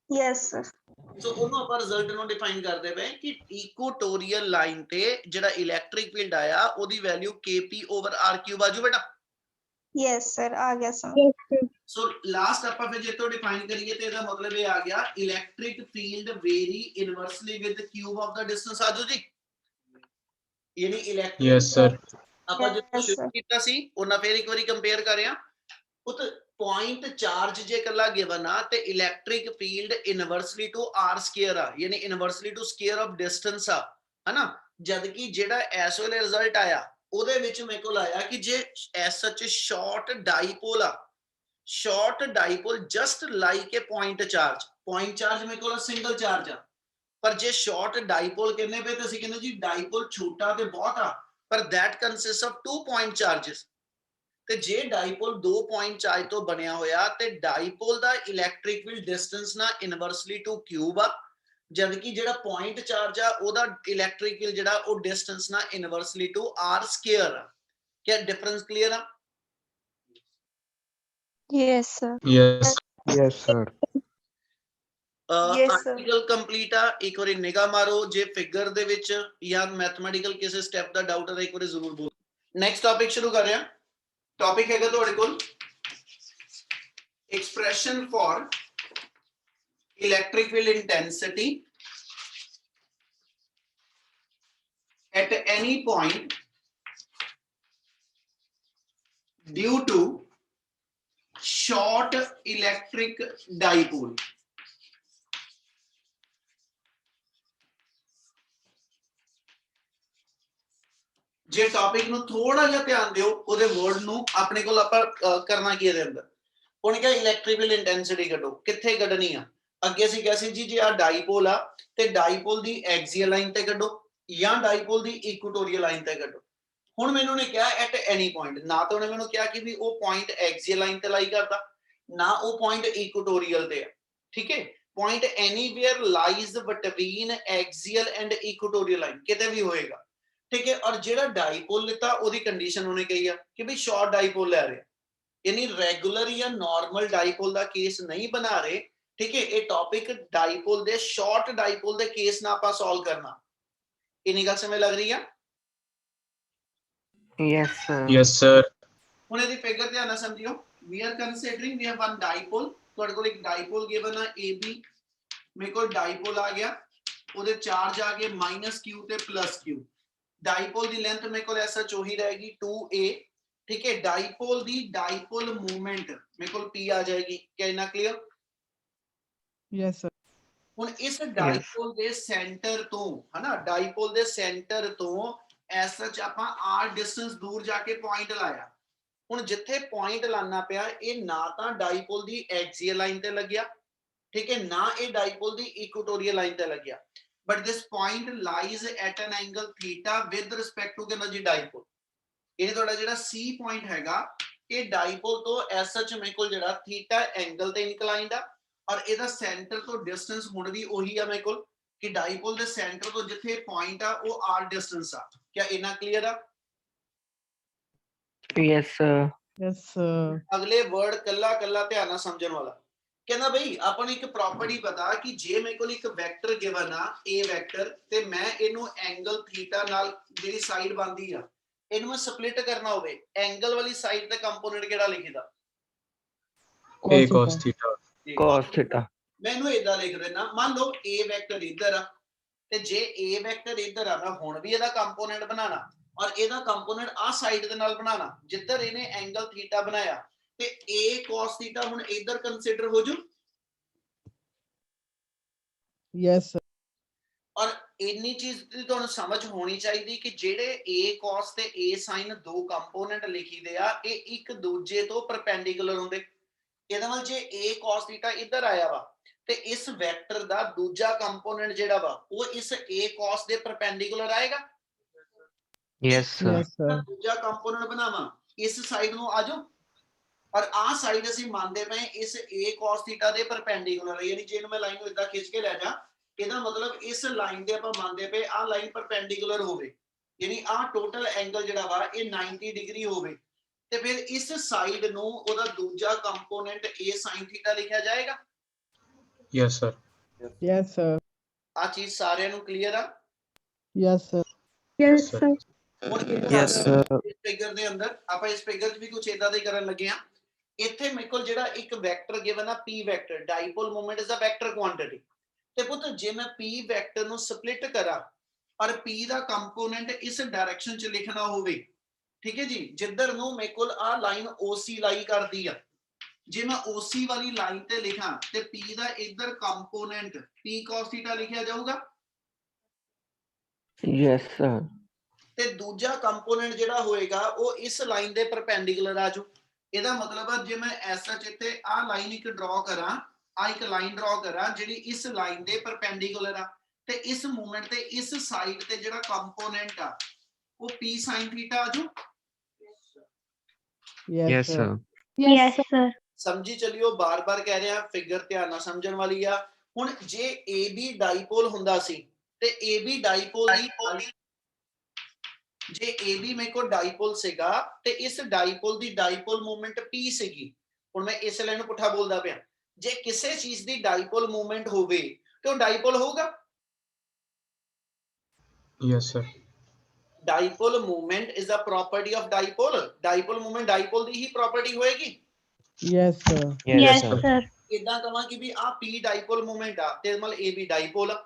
यस सर ਸੋ ਉਹਨੂੰ ਆਪਾਂ ਰਿਜ਼ਲਟ ਨੂੰ ਡਿਫਾਈਨ ਕਰਦੇ ਪਏ ਕਿ ਇਕੁਆਟੋਰੀਅਲ ਲਾਈਨ ਤੇ ਜਿਹੜਾ ਇਲੈਕਟ੍ਰਿਕ ਫੀਲਡ ਆਇਆ ਉਹਦੀ value kp over r cube ਆਜੂ ਬੇਟਾ यस सर आ गया समझ ਸੋ ਲਾਸਟ ਆਪਾਂ ਫਿਰ ਜੇ ਤੋਂ ਡਿਫਾਈਨ ਕਰੀਏ ਤੇ ਇਹਦਾ ਮਤਲਬ ਇਹ ਆ ਗਿਆ electric field vary inversely with cube of the distance ਆਜੂ ਜੀ ਯਾਨੀ ਇਲੈਕਟ੍ਰਿਕ Yes, sir. ਆਪਾਂ ਜਦੋਂ Yes, ਸ਼ੁਰੂ sir. ਕੀਤਾ ਸੀ ਉਹਨਾਂ ਫੇਰ ਇੱਕ ਵਾਰੀ ਕੰਪੇਅਰ ਕਰਿਆ ਉਤ ਪੁਆਇੰਟ ਚਾਰਜ ਜੇ ਕੱਲਾ ਗਿਵਨ ਆ ਤੇ electric field inversely to r square ਆ ਯਾਨੀ inversely to square of distance ਆ ਹਨਾ ਜਦ ਕਿ ਜਿਹੜਾ ਇਸ ਵੇਲੇ ਰਿਜ਼ਲਟ ਆਇਆ ਉਹਦੇ ਵਿੱਚ ਮੇਰੇ ਕੋਲ ਆਇਆ ਕਿ ਜੇ ਐਸ ਸੱਚ ਸ਼ਾਰਟ ਡਾਈਪੋਲ ਆ short dipole just like a point charge ਮੇਰੇ ਕੋਲ ਸਿੰਗਲ ਚਾਰਜ ਆ ਪਰ ਜੇ short dipole ਕਹਿੰਦੇ ਪਏ ਤਾਂ ਅਸੀਂ ਕਹਿੰਦੇ ਜੀ dipole ਛੋਟਾ ਤੇ ਬਹੁਤ ਆ ਪਰ that consists of 2 point charges ਤੇ ਜੇ dipole 2 point charge ਤੋਂ ਬਣਿਆ ਹੋਇਆ ਤੇ dipole ਦਾ electric field distance ਨਾ inversely to cube ਆ ਜਦ ਕਿ ਜਿਹੜਾ point charge ਆ ਉਹਦਾ electric field ਜਿਹੜਾ ਉਹ distance ਨਾ inversely to r square ਆ ਕੀ ਡਿਫਰੈਂਸ ਕਲੀਅਰ ਆ yes sir Yes. Yes, sir. Yes, sir. Article complete ਆ ਇੱਕ ਵਾਰੀ ਨਿਗਾਹ ਮਾਰੋ ਜੇ ਫਿਗਰ ਦੇ ਵਿੱਚ ਜਾਂ ਮੈਥਮੈਟੀਕਲ ਕਿਸੇ ਸਟੈਪ ਦਾ ਡਾਊਟ ਹੈ ਤਾਂ ਇੱਕ ਵਾਰੀ ਜ਼ਰੂਰ ਬੋਲੋ ਨੈਕਸਟ ਟਾਪਿਕ ਸ਼ੁਰੂ ਕਰ ਰਹੇ ਹਾਂ ਟਾਪਿਕ ਹੈਗਾ ਤੁਹਾਡੇ ਕੋਲ expression for electric field intensity at any point due to short electric dipole ਜੇ ਟਾਪਿਕ ਨੂੰ ਥੋੜਾ ਜਿਹਾ ਧਿਆਨ ਦਿਓ ਉਹਦੇ ਵਰਡ ਨੂੰ ਆਪਣੇ ਕੋਲ ਆਪਾਂ ਕਰਨਾ ਕੀ ਇਹਦੇ ਅੰਦਰ ਹੁਣ ਕਿਹਾ ਇਲੈਕਟ੍ਰਿਕ ਫੀਲਡ ਇੰਟੈਂਸਿਟੀ ਕੱਢੋ ਕਿੱਥੇ ਕੱਢਣੀ ਆ ਅੱਗੇ ਅਸੀਂ ਕਿਹਾ ਸੀ ਜੀ ਜੇ ਆ ਡਾਈਪੋਲ ਆ ਤੇ ਡਾਈਪੋਲ ਦੀ ਐਕਸੀਅਲ ਲਾਈਨ ਤੇ ਕੱਢੋ ਜਾਂ ਡਾਈਪੋਲ ਦੀ ਇਕੁਆਟੋਰੀਅਲ ਲਾਈਨ ਤੇ ਕੱਢੋ ਹੁਣ ਮੈਨੂੰ ਨੇ ਕਿਹਾ ਐਟ ਐਨੀ ਪੁਆਇੰਟ ਨਾ ਤਾਂ ਉਹਨੇ ਮੈਨੂੰ ਕਿਹਾ ਕਿ ਵੀ ਉਹ ਪੁਆਇੰਟ ਐਕਸੀਅਲ ਲਾਈਨ ਤੇ ਲਾਈ ਕਰਦਾ ਨਾ ਉਹ ਪੁਆਇੰਟ ਇਕੁਆਟੋਰੀਅਲ ਤੇ ਆ ਠੀਕ ਹੈ point anywhere lies between axial and equatorial line ਕਿਤੇ ਵੀ ਹੋਏਗਾ ਠੀਕ ਹੈ ਔਰ ਜਿਹੜਾ ਡਾਈਪੋਲ ਲਿੱਤਾ ਉਹਦੀ ਕੰਡੀਸ਼ਨ ਉਹਨੇ ਕਹੀ ਆ ਕਿ ਵੀ ਸ਼ਾਰਟ ਡਾਈਪੋਲ ਲੈ ਰਹੇ ਯਾਨੀ ਰੈਗੂਲਰ ਜਾਂ ਨਾਰਮਲ ਡਾਈਪੋਲ ਦਾ ਕੇਸ ਨਹੀਂ ਬਣਾ ਰਹੇ ਠੀਕ ਹੈ ਇਹ ਟੌਪਿਕ ਡਾਈਪੋਲ ਦੇ ਸ਼ਾਰਟ ਡਾਈਪੋਲ ਦੇ ਕੇਸ ਨਾਲ ਆਪਾਂ ਸੋਲਵ ਕਰਨਾ ਇਨੀ ਗੱਲ ਸਮਝ ਲੱਗ ਰਹੀ ਆ Yes, sir. Yes, sir. ਹੁਣ ਇਹਦੀ ਫਿਗਰ ਧਿਆਨ ਨਾਲ ਸਮਝਿਓ we are considering we have one dipole ਤੁਹਾਡੇ ਕੋਲ ਇੱਕ ਡਾਈਪੋਲ ਗਿਵਨ ਆ AB ਮੇਰੇ ਕੋਲ ਡਾਈਪੋਲ ਆ ਗਿਆ ਉਹਦੇ ਚਾਰਜ ਆ ਗਏ -q ਤੇ +q ਡਾਈਪੋਲ ਦੀ ਲੈਂਥ ਮੇਰੇ ਕੋਲ ਐਸਾ ਚੋਹੀ ਰਹੇਗੀ 2a ਠੀਕ ਹੈ ਡਾਈਪੋਲ ਦੀ ਡਾਈਪੋਲ ਮੂਵਮੈਂਟ ਮੇਰੇ ਕੋਲ p ਆ ਜਾਏਗੀ ਕਿਆ ਇਨਾ ਕਲੀਅਰ Yes, sir. ਹੁਣ ਇਸ ਡਾਈਪੋਲ ਦੇ ਸੈਂਟਰ ਤੋਂ ਹਨਾ ਡਾਈਪੋਲ ਦੇ ਸੈਂਟਰ ਤੋਂ ਐਸਾ ਚ ਆਪਾਂ r ਡਿਸਟੈਂਸ ਦੂਰ ਜਾ ਕੇ ਪੁਆਇੰਟ ਲਾਇਆ ਹੁਣ ਜਿੱਥੇ ਪੁਆਇੰਟ ਲਾਣਾ ਪਿਆ ਇਹ ਨਾ ਤਾਂ ਡਾਈਪੋਲ ਦੀ ਐਕਸੀਅਲ ਲਾਈਨ ਤੇ ਲੱਗਿਆ ठीक है ना ये डाइपोल दी इक्वेटोरियल लाइन ते लग गया but this point lies at an angle theta with respect to कहना जी डाइपोल ये थोड़ा जेड़ा सी पॉइंट हैगा ये डाइपोल तो एज सच मेरे को जेड़ा थीटा एंगल ते इंक्लाइंड आ और ਇਹਦਾ सेंटर तो डिस्टेंस हुण भी ਉਹੀ ਆ ਮੇਰੇ ਕੋਲ कि डाइपोल ਦੇ सेंटर ਤੋਂ ਜਿੱਥੇ पॉइंट ਆ ਉਹ r डिस्टेंस आ क्या इना क्लियर आ Yes, sir. Yes, sir. अगले वर्ड कल्ला कल्ला ध्यान ਨਾਲ ਸਮਝਣ ਵਾਲਾ ਕਹਿੰਦਾ ਬਈ ਆਪਾਂ ਨੂੰ ਇੱਕ ਪ੍ਰੋਪਰਟੀ ਪਤਾ ਕਿ ਜੇ ਮੇਰੇ ਕੋਲ ਇੱਕ ਵੈਕਟਰ ਗਿਵਨ ਆ a ਵੈਕਟਰ ਤੇ ਮੈਂ ਇਹਨੂੰ ਐਂਗਲ ਥੀਟਾ ਨਾਲ ਜਿਹੜੀ ਸਾਈਡ ਬਣਦੀ ਆ ਇਹਨੂੰ ਮੈਂ ਸਪਲਿਟ ਕਰਨਾ ਹੋਵੇ ਐਂਗਲ ਵਾਲੀ ਸਾਈਡ ਤੇ ਕੰਪੋਨੈਂਟ ਕਿਹੜਾ ਲਿਖੀਦਾ A cos theta. Cos theta. ਮੈਂ ਇਹਨੂੰ ਇਦਾਂ ਲਿਖ ਦੇਣਾ ਮੰਨ ਲਓ a ਵੈਕਟਰ ਇੱਧਰ ਆ ਤੇ ਜੇ a ਵੈਕਟਰ ਇੱਧਰ ਆ ਮੈਂ ਹੁਣ ਵੀ ਇਹਦਾ ਕੰਪੋਨੈਂਟ ਬਣਾਣਾ और ਇਹਦਾ ਕੰਪੋਨੈਂਟ ਆ ਸਾਈਡ ਦੇ ਨਾਲ ਬਣਾਣਾ ਜਿੱਧਰ ਇਹਨੇ ਐਂਗਲ ਥੀਟਾ ਬਣਾਇਆ ਤੇ a cos ਥੀਟਾ ਹੁਣ ਇੱਧਰ ਕੰਸੀਡਰ ਹੋ ਜੂ Yes, sir. और ਇੰਨੀ ਚੀਜ਼ ਦੀ ਤੁਹਾਨੂੰ ਸਮਝ ਹੋਣੀ ਚਾਹੀਦੀ ਕਿ ਜਿਹੜੇ a cos ਤੇ a sin ਦੋ ਕੰਪੋਨੈਂਟ ਲਿਖੀਦੇ ਆ ਇਹ ਇੱਕ ਦੂਜੇ ਤੋਂ ਪਰਪੈਂਡੀਕੂਲਰ ਹੁੰਦੇ ਇਹਦਾ ਮਤਲਬ ਜੇ a cos ਥੀਟਾ ਇੱਧਰ ਆਇਆ ਵਾ ਤੇ ਇਸ ਵੈਕਟਰ ਦਾ ਦੂਜਾ ਕੰਪੋਨੈਂਟ ਜਿਹੜਾ ਵਾ ਉਹ ਇਸ a cos ਦੇ ਪਰਪੈਂਡੀਕੂਲਰ ਆਏਗਾ Yes, sir. Yes, sir. ਦੂਜਾ ਕੰਪੋਨੈਂਟ ਬਣਾਵਾਂ ਇਸ ਸਾਈਡ ਨੂੰ ਆ ਜਾਓ ਔਰ ਆਹ ਸਾਈਡ ਅਸੀਂ ਮੰਨਦੇ ਪਏ ਇਸ a cos ਥੀਟਾ ਦੇ ਪਰਪੈਂਡੀਕੂਲਰ ਯਾਨੀ ਜੇ ਮੈਂ ਲਾਈਨ ਨੂੰ ਇਦਾਂ ਖਿੱਚ ਕੇ ਲੈ ਜਾ ਇਹਦਾ ਮਤਲਬ ਇਸ ਲਾਈਨ ਦੇ ਆਪਾਂ ਮੰਨਦੇ ਪਏ ਆਹ ਲਾਈਨ ਪਰਪੈਂਡੀਕੂਲਰ ਹੋਵੇ ਯਾਨੀ ਆਹ ਟੋਟਲ ਐਂਗਲ ਜਿਹੜਾ ਵਾ ਇਹ 90 ਡਿਗਰੀ ਹੋਵੇ ਤੇ ਫਿਰ ਇਸ ਸਾਈਡ ਨੂੰ ਉਹਦਾ ਦੂਜਾ ਕੰਪੋਨੈਂਟ a sin ਥੀਟਾ ਲਿਖਿਆ ਜਾਏਗਾ Yes, sir. Yes, sir. ਆ ਚੀਜ਼ ਸਾਰਿਆਂ ਨੂੰ ਕਲੀਅਰ ਆ Yes, sir. Yes, sir. sir. Yes, sir. ਇਸ ਫਿਗਰ ਦੇ ਅੰਦਰ ਆਪਾਂ ਇਸ ਫਿਗਰ 'ਚ ਵੀ ਕੁਝ ਇਦਾਂ ਦਾ ਹੀ ਕਰਨ ਲੱਗੇ ਆ ਇੱਥੇ ਮੇਰੇ ਕੋਲ ਜਿਹੜਾ ਇੱਕ ਵੈਕਟਰ ਗਿਵਨ ਆ p vector dipole moment is a vector quantity ਤੇ ਪੁੱਤ ਜੇ ਮੈਂ p ਵੈਕਟਰ ਨੂੰ ਸਪਲਿਟ ਕਰਾਂ ਔਰ p ਦਾ ਕੰਪੋਨੈਂਟ ਇਸ ਡਾਇਰੈਕਸ਼ਨ 'ਚ ਲਿਖਣਾ ਹੋਵੇ ਠੀਕ ਹੈ ਜੀ ਜਿੱਧਰ ਨੂੰ ਮੇਰੇ ਕੋਲ ਆ ਲਾਈਨ OC ਲਾਈ ਕਰਦੀ ਆ ਜੇ ਮੈਂ OC ਵਾਲੀ ਲਾਈਨ ਤੇ ਲਿਖਾਂ ਤੇ p ਦਾ ਇੱਧਰ ਕੰਪੋਨੈਂਟ p cos ਥੀਟਾ ਲਿਖਿਆ ਜਾਊਗਾ Yes, sir. ਤੇ ਦੂਜਾ ਕੰਪੋਨੈਂਟ ਜਿਹੜਾ ਹੋਏਗਾ ਉਹ ਇਸ ਲਾਈਨ ਦੇ ਪਰਪੈਂਡੀਕੂਲਰ ਆ ਜੂ ਇਹਦਾ ਮਤਲਬ ਆ ਜੇ ਮੈਂ ਐਸਐਚ ਇੱਥੇ ਆ ਲਾਈਨ ਇੱਕ ਡਰਾ ਕਰਾਂ ਆ ਇੱਕ ਲਾਈਨ ਡਰਾ ਕਰਾਂ ਜਿਹੜੀ ਇਸ ਲਾਈਨ ਦੇ ਪਰਪੈਂਡੀਕੂਲਰ ਆ ਤੇ ਇਸ ਮੂਵਮੈਂਟ ਤੇ ਇਸ ਸਾਈਡ ਤੇ ਜਿਹੜਾ ਕੰਪੋਨੈਂਟ ਆ ਉਹ p sin ਥੀਟਾ ਆ ਜੂ Yes, sir. Yes, sir. ਸਮਝੀ ਚਲਿਓ ਬਾਰ-ਬਾਰ ਕਹਿ ਰਿਹਾ ਫਿਗਰ ਧਿਆਨ ਨਾਲ ਸਮਝਣ ਵਾਲੀ ਆ ਹੁਣ ਜੇ AB ਡਾਈਪੋਲ ਹੁੰਦਾ ਸੀ ਤੇ AB ਡਾਈਪੋਲ ਦੀ ਜੇ AB ਮੇਰੇ ਕੋਲ ਡਾਈਪੋਲ ਸੀਗਾ ਤੇ ਇਸ ਡਾਈਪੋਲ ਦੀ ਡਾਈਪੋਲ ਮੂਵਮੈਂਟ p ਸੀਗੀ ਹੁਣ ਮੈਂ ਇਸ ਲਾਈਨ ਨੂੰ ਪੁੱਠਾ ਬੋਲਦਾ ਪਿਆ ਜੇ ਕਿਸੇ ਚੀਜ਼ ਦੀ ਡਾਈਪੋਲ ਮੂਵਮੈਂਟ ਹੋਵੇ ਤੇ ਉਹ ਡਾਈਪੋਲ ਹੋਊਗਾ Yes, sir. Dipole movement is a property of dipole movement dipole ਦੀ ਹੀ ਪ੍ਰੋਪਰਟੀ ਹੋਏਗੀ Yes, sir. Yes, sir. ਇਦਾਂ ਕਹਾਂ ਕਿ ਵੀ ਆ p ਡਾਈਪੋਲ ਮੂਵਮੈਂਟ ਆ ਤੇ ਮਤਲਬ AB ਡਾਈਪੋਲ ਆ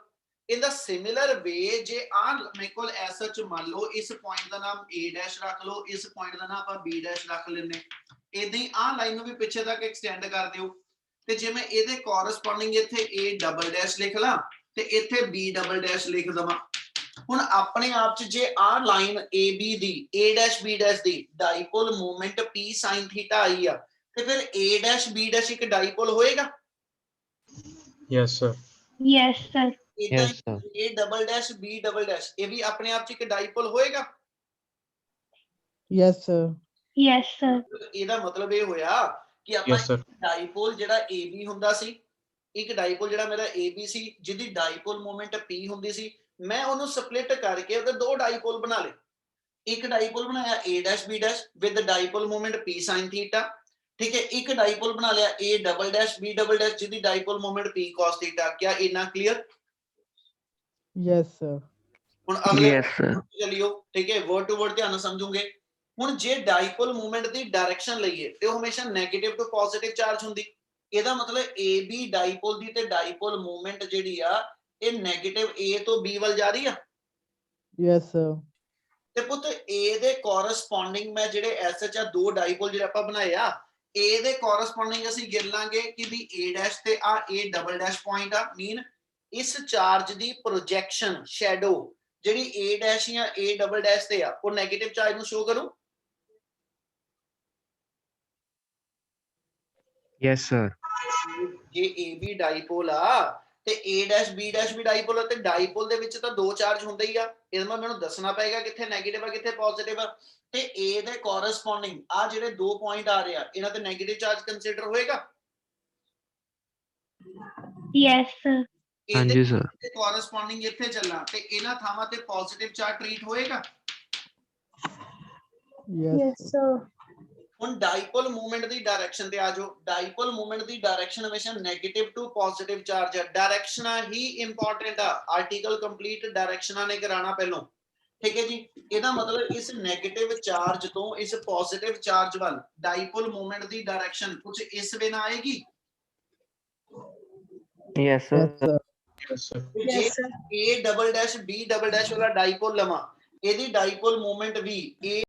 in the similar way ਜੇ ਆ ਮੇਰੇ ਕੋਲ ਐਸਾ ਚ ਮੰਨ ਲਓ ਇਸ ਪੁਆਇੰਟ ਦਾ ਨਾਮ a ਡੈਸ਼ ਰੱਖ ਲਓ ਇਸ ਪੁਆਇੰਟ ਦਾ ਨਾਮ ਆਪਾਂ b ਡੈਸ਼ ਰੱਖ ਲੈਂਦੇ ਇਦਾਂ ਹੀ ਆ ਲਾਈਨ ਨੂੰ ਵੀ ਪਿੱਛੇ ਤੱਕ ਐਕਸਟੈਂਡ ਕਰ ਦਿਓ ਤੇ ਜੇ ਮੈਂ ਇਹਦੇ ਕੋਰਸਪੋਂਡਿੰਗ ਇੱਥੇ a ਡਬਲ ਡੈਸ਼ ਲਿਖ ਲਾਂ ਤੇ ਇੱਥੇ b ਡਬਲ ਡੈਸ਼ ਲਿਖ ਦਵਾਂ ਹੁਣ ਆਪਣੇ ਆਪ ਚ ਜੇ ਆ line AB the a dash b dash the ਡਾਈਪੋਲ movement p sin theta ਆਈ ਆ ਤੇ ਫਿਰ a ਡੈਸ਼ b ਡੈਸ਼ ਇੱਕ ਡਾਈਪੋਲ ਹੋਏਗਾ Yes, sir. Yes, sir. Yes, sir. a double dash b double dash ਇਹ ਵੀ ਆਪਣੇ ਆਪ ਚ ਇੱਕ ਡਾਈਪੋਲ ਹੋਏਗਾ Yes, sir. Yes, sir. ਇਹਦਾ ਮਤਲਬ ਇਹ ਹੋਇਆ ਕਿ ਆਪਾਂ Yes, sir. ਡਾਈਪੋਲ ਜਿਹੜਾ AB ਹੁੰਦਾ ਸੀ ਇੱਕ ਡਾਈਪੋਲ ਜਿਹੜਾ ਮੇਰਾ AB ਸੀ ਜਿਹਦੀ ਡਾਈਪੋਲ ਮੂਵਮੈਂਟ P ਹੁੰਦੀ ਸੀ ਮੈਂ ਉਹਨੂੰ ਸਪਲਿਟ ਕਰਕੇ ਉਹਦੇ ਦੋ ਡਾਈਪੋਲ ਬਣਾ ਲਏ ਇੱਕ ਡਾਈਪੋਲ ਬਣਾਇਆ a dash b dash with dipole movement p sin theta ਠੀਕ ਹੈ ਇੱਕ ਡਾਈਪੋਲ ਬਣਾ ਲਿਆ a double dash b double dash ਜਿਹਦੀ dipole movement p cos theta ਕਿਆ ਇੰਨਾ ਕਲੀਅਰ Yes, sir. ਹੁਣ ਅਗਲੇ Yes, sir. ਚਲਿਓ ਠੀਕ ਹੈ ਵਰਡ ਟੂ ਵਰਡ ਧਿਆਨ ਨਾਲ ਸਮਝੋਗੇ ਹੁਣ ਜੇ ਡਾਈਪੋਲ ਮੂਵਮੈਂਟ ਦੀ ਡਾਇਰੈਕਸ਼ਨ ਲਈਏ ਤੇ ਉਹ ਹਮੇਸ਼ਾ 네ਗੇਟਿਵ ਟੂ ਪੋਜ਼ਿਟਿਵ ਚਾਰਜ ਹੁੰਦੀ ਇਹਦਾ ਮਤਲਬ AB ਡਾਈਪੋਲ ਦੀ ਤੇ ਡਾਈਪੋਲ ਮੂਵਮੈਂਟ ਜਿਹੜੀ ਆ ਇਹ 네ਗੇਟਿਵ A ਤੋਂ B ਵੱਲ ਜਾ ਰਹੀ ਆ Yes, sir. ਤੇ ਪੁੱਤ A ਦੇ ਕੋਰਸਪੋਂਡਿੰਗ ਮੈਂ ਜਿਹੜੇ ਐਸਐਚ ਆ ਦੋ ਡਾਈਪੋਲ ਜਿਹੜੇ ਆਪਾਂ ਬਣਾਏ ਆ A ਦੇ ਕੋਰਸਪੋਂਡਿੰਗ ਅਸੀਂ ਗਿਣ ਲਾਂਗੇ ਕਿ ਵੀ A ਡੈਸ਼ ਤੇ ਆ A ਡਬਲ ਡੈਸ਼ ਪੁਆਇੰਟ ਆ ਮੀਨ ਇਸ ਚਾਰਜ ਦੀ ਪ੍ਰੋਜੈਕਸ਼ਨ ਸ਼ੈਡੋ ਜਿਹੜੀ A ਡੈਸ਼ ਜਾਂ A ਡਬਲ ਡੈਸ਼ ਤੇ ਆ ਉਹ 네ਗੇਟਿਵ ਚਾਰਜ ਨੂੰ ਸ਼ੋ ਕਰੂ Yes, sir. ਜੇ A B ਡਾਈਪੋਲ ਆ ਤੇ A ਡੈਸ਼ B ਡੈਸ਼ ਵੀ ਡਾਈਪੋਲ ਆ ਤੇ ਡਾਈਪੋਲ ਦੇ ਵਿੱਚ ਤਾਂ ਦੋ ਚਾਰਜ ਹੁੰਦੇ ਹੀ ਆ। ਇਹਦਾ ਮਤਲਬ ਮੈਨੂੰ ਦੱਸਣਾ ਪਏਗਾ ਕਿੱਥੇ ਨੈਗੇਟਿਵ ਆ ਕਿੱਥੇ ਪੋਜ਼ਿਟਿਵ ਆ ਤੇ A ਦੇ ਕੋਰਸਪੋਂਡਿੰਗ ਆ ਜਿਹੜੇ ਦੋ ਪੁਆਇੰਟ ਆ ਰਹੇ ਆ ਇਹਨਾਂ ਤੇ ਨੈਗੇਟਿਵ ਚਾਰਜ ਕੰਸੀਡਰ ਹੋਏਗਾ। Yes, sir. ਹਾਂਜੀ ਸਰ ਤੇ ਕੋਰਸਪੋਂਡਿੰਗ ਇੱਥੇ ਚੱਲਾਂ ਤੇ ਇਹਨਾਂ ਥਾਵਾਂ ਤੇ ਪੋਜ਼ਿਟਿਵ ਚਾਰਜ ਟ੍ਰੀਟ ਹੋਏਗਾ। Yes, sir. ਹੁਣ ਡਾਈਪੋਲ ਮੂਵਮੈਂਟ ਦੀ ਡਾਇਰੈਕਸ਼ਨ ਤੇ ਆ ਜਾਓ। ਡਾਈਪੋਲ ਮੂਵਮੈਂਟ ਦੀ ਡਾਇਰੈਕਸ਼ਨ ਹਮੇਸ਼ਾ ਨੈਗੇਟਿਵ ਟੂ ਪੋਜ਼ਿਟਿਵ ਚਾਰਜ ਹੈ। ਡਾਇਰੈਕਸ਼ਨਾਂ ਹੀ ਇੰਪੋਰਟੈਂਟ ਆ। ਆਰਟੀਕਲ ਕੰਪਲੀਟ ਡਾਇਰੈਕਸ਼ਨਾਂ ਨੇ ਕਰਾਣਾ ਪਹਿਲੋਂ। ਠੀਕ ਹੈ ਜੀ। ਇਹਦਾ ਮਤਲਬ ਇਸ ਨੈਗੇਟਿਵ ਚਾਰਜ ਤੋਂ ਇਸ ਪੋਜ਼ਿਟਿਵ ਚਾਰਜ ਵੱਲ ਡਾਈਪੋਲ ਮੂਵਮੈਂਟ ਦੀ ਡਾਇਰੈਕਸ਼ਨ ਕੁਝ ਇਸ ਵੇ ਨਾਲ ਆਏਗੀ। Yes sir Yes, sir. Yes, sir. ਜੇ A double dash B double dash ਵਾਲਾ ਡਾਈਪੋਲ ਲਵਾਂ ਇਹਦੀ ਡਾਈਪੋਲ ਮੂਵਮੈਂਟ ਵੀ A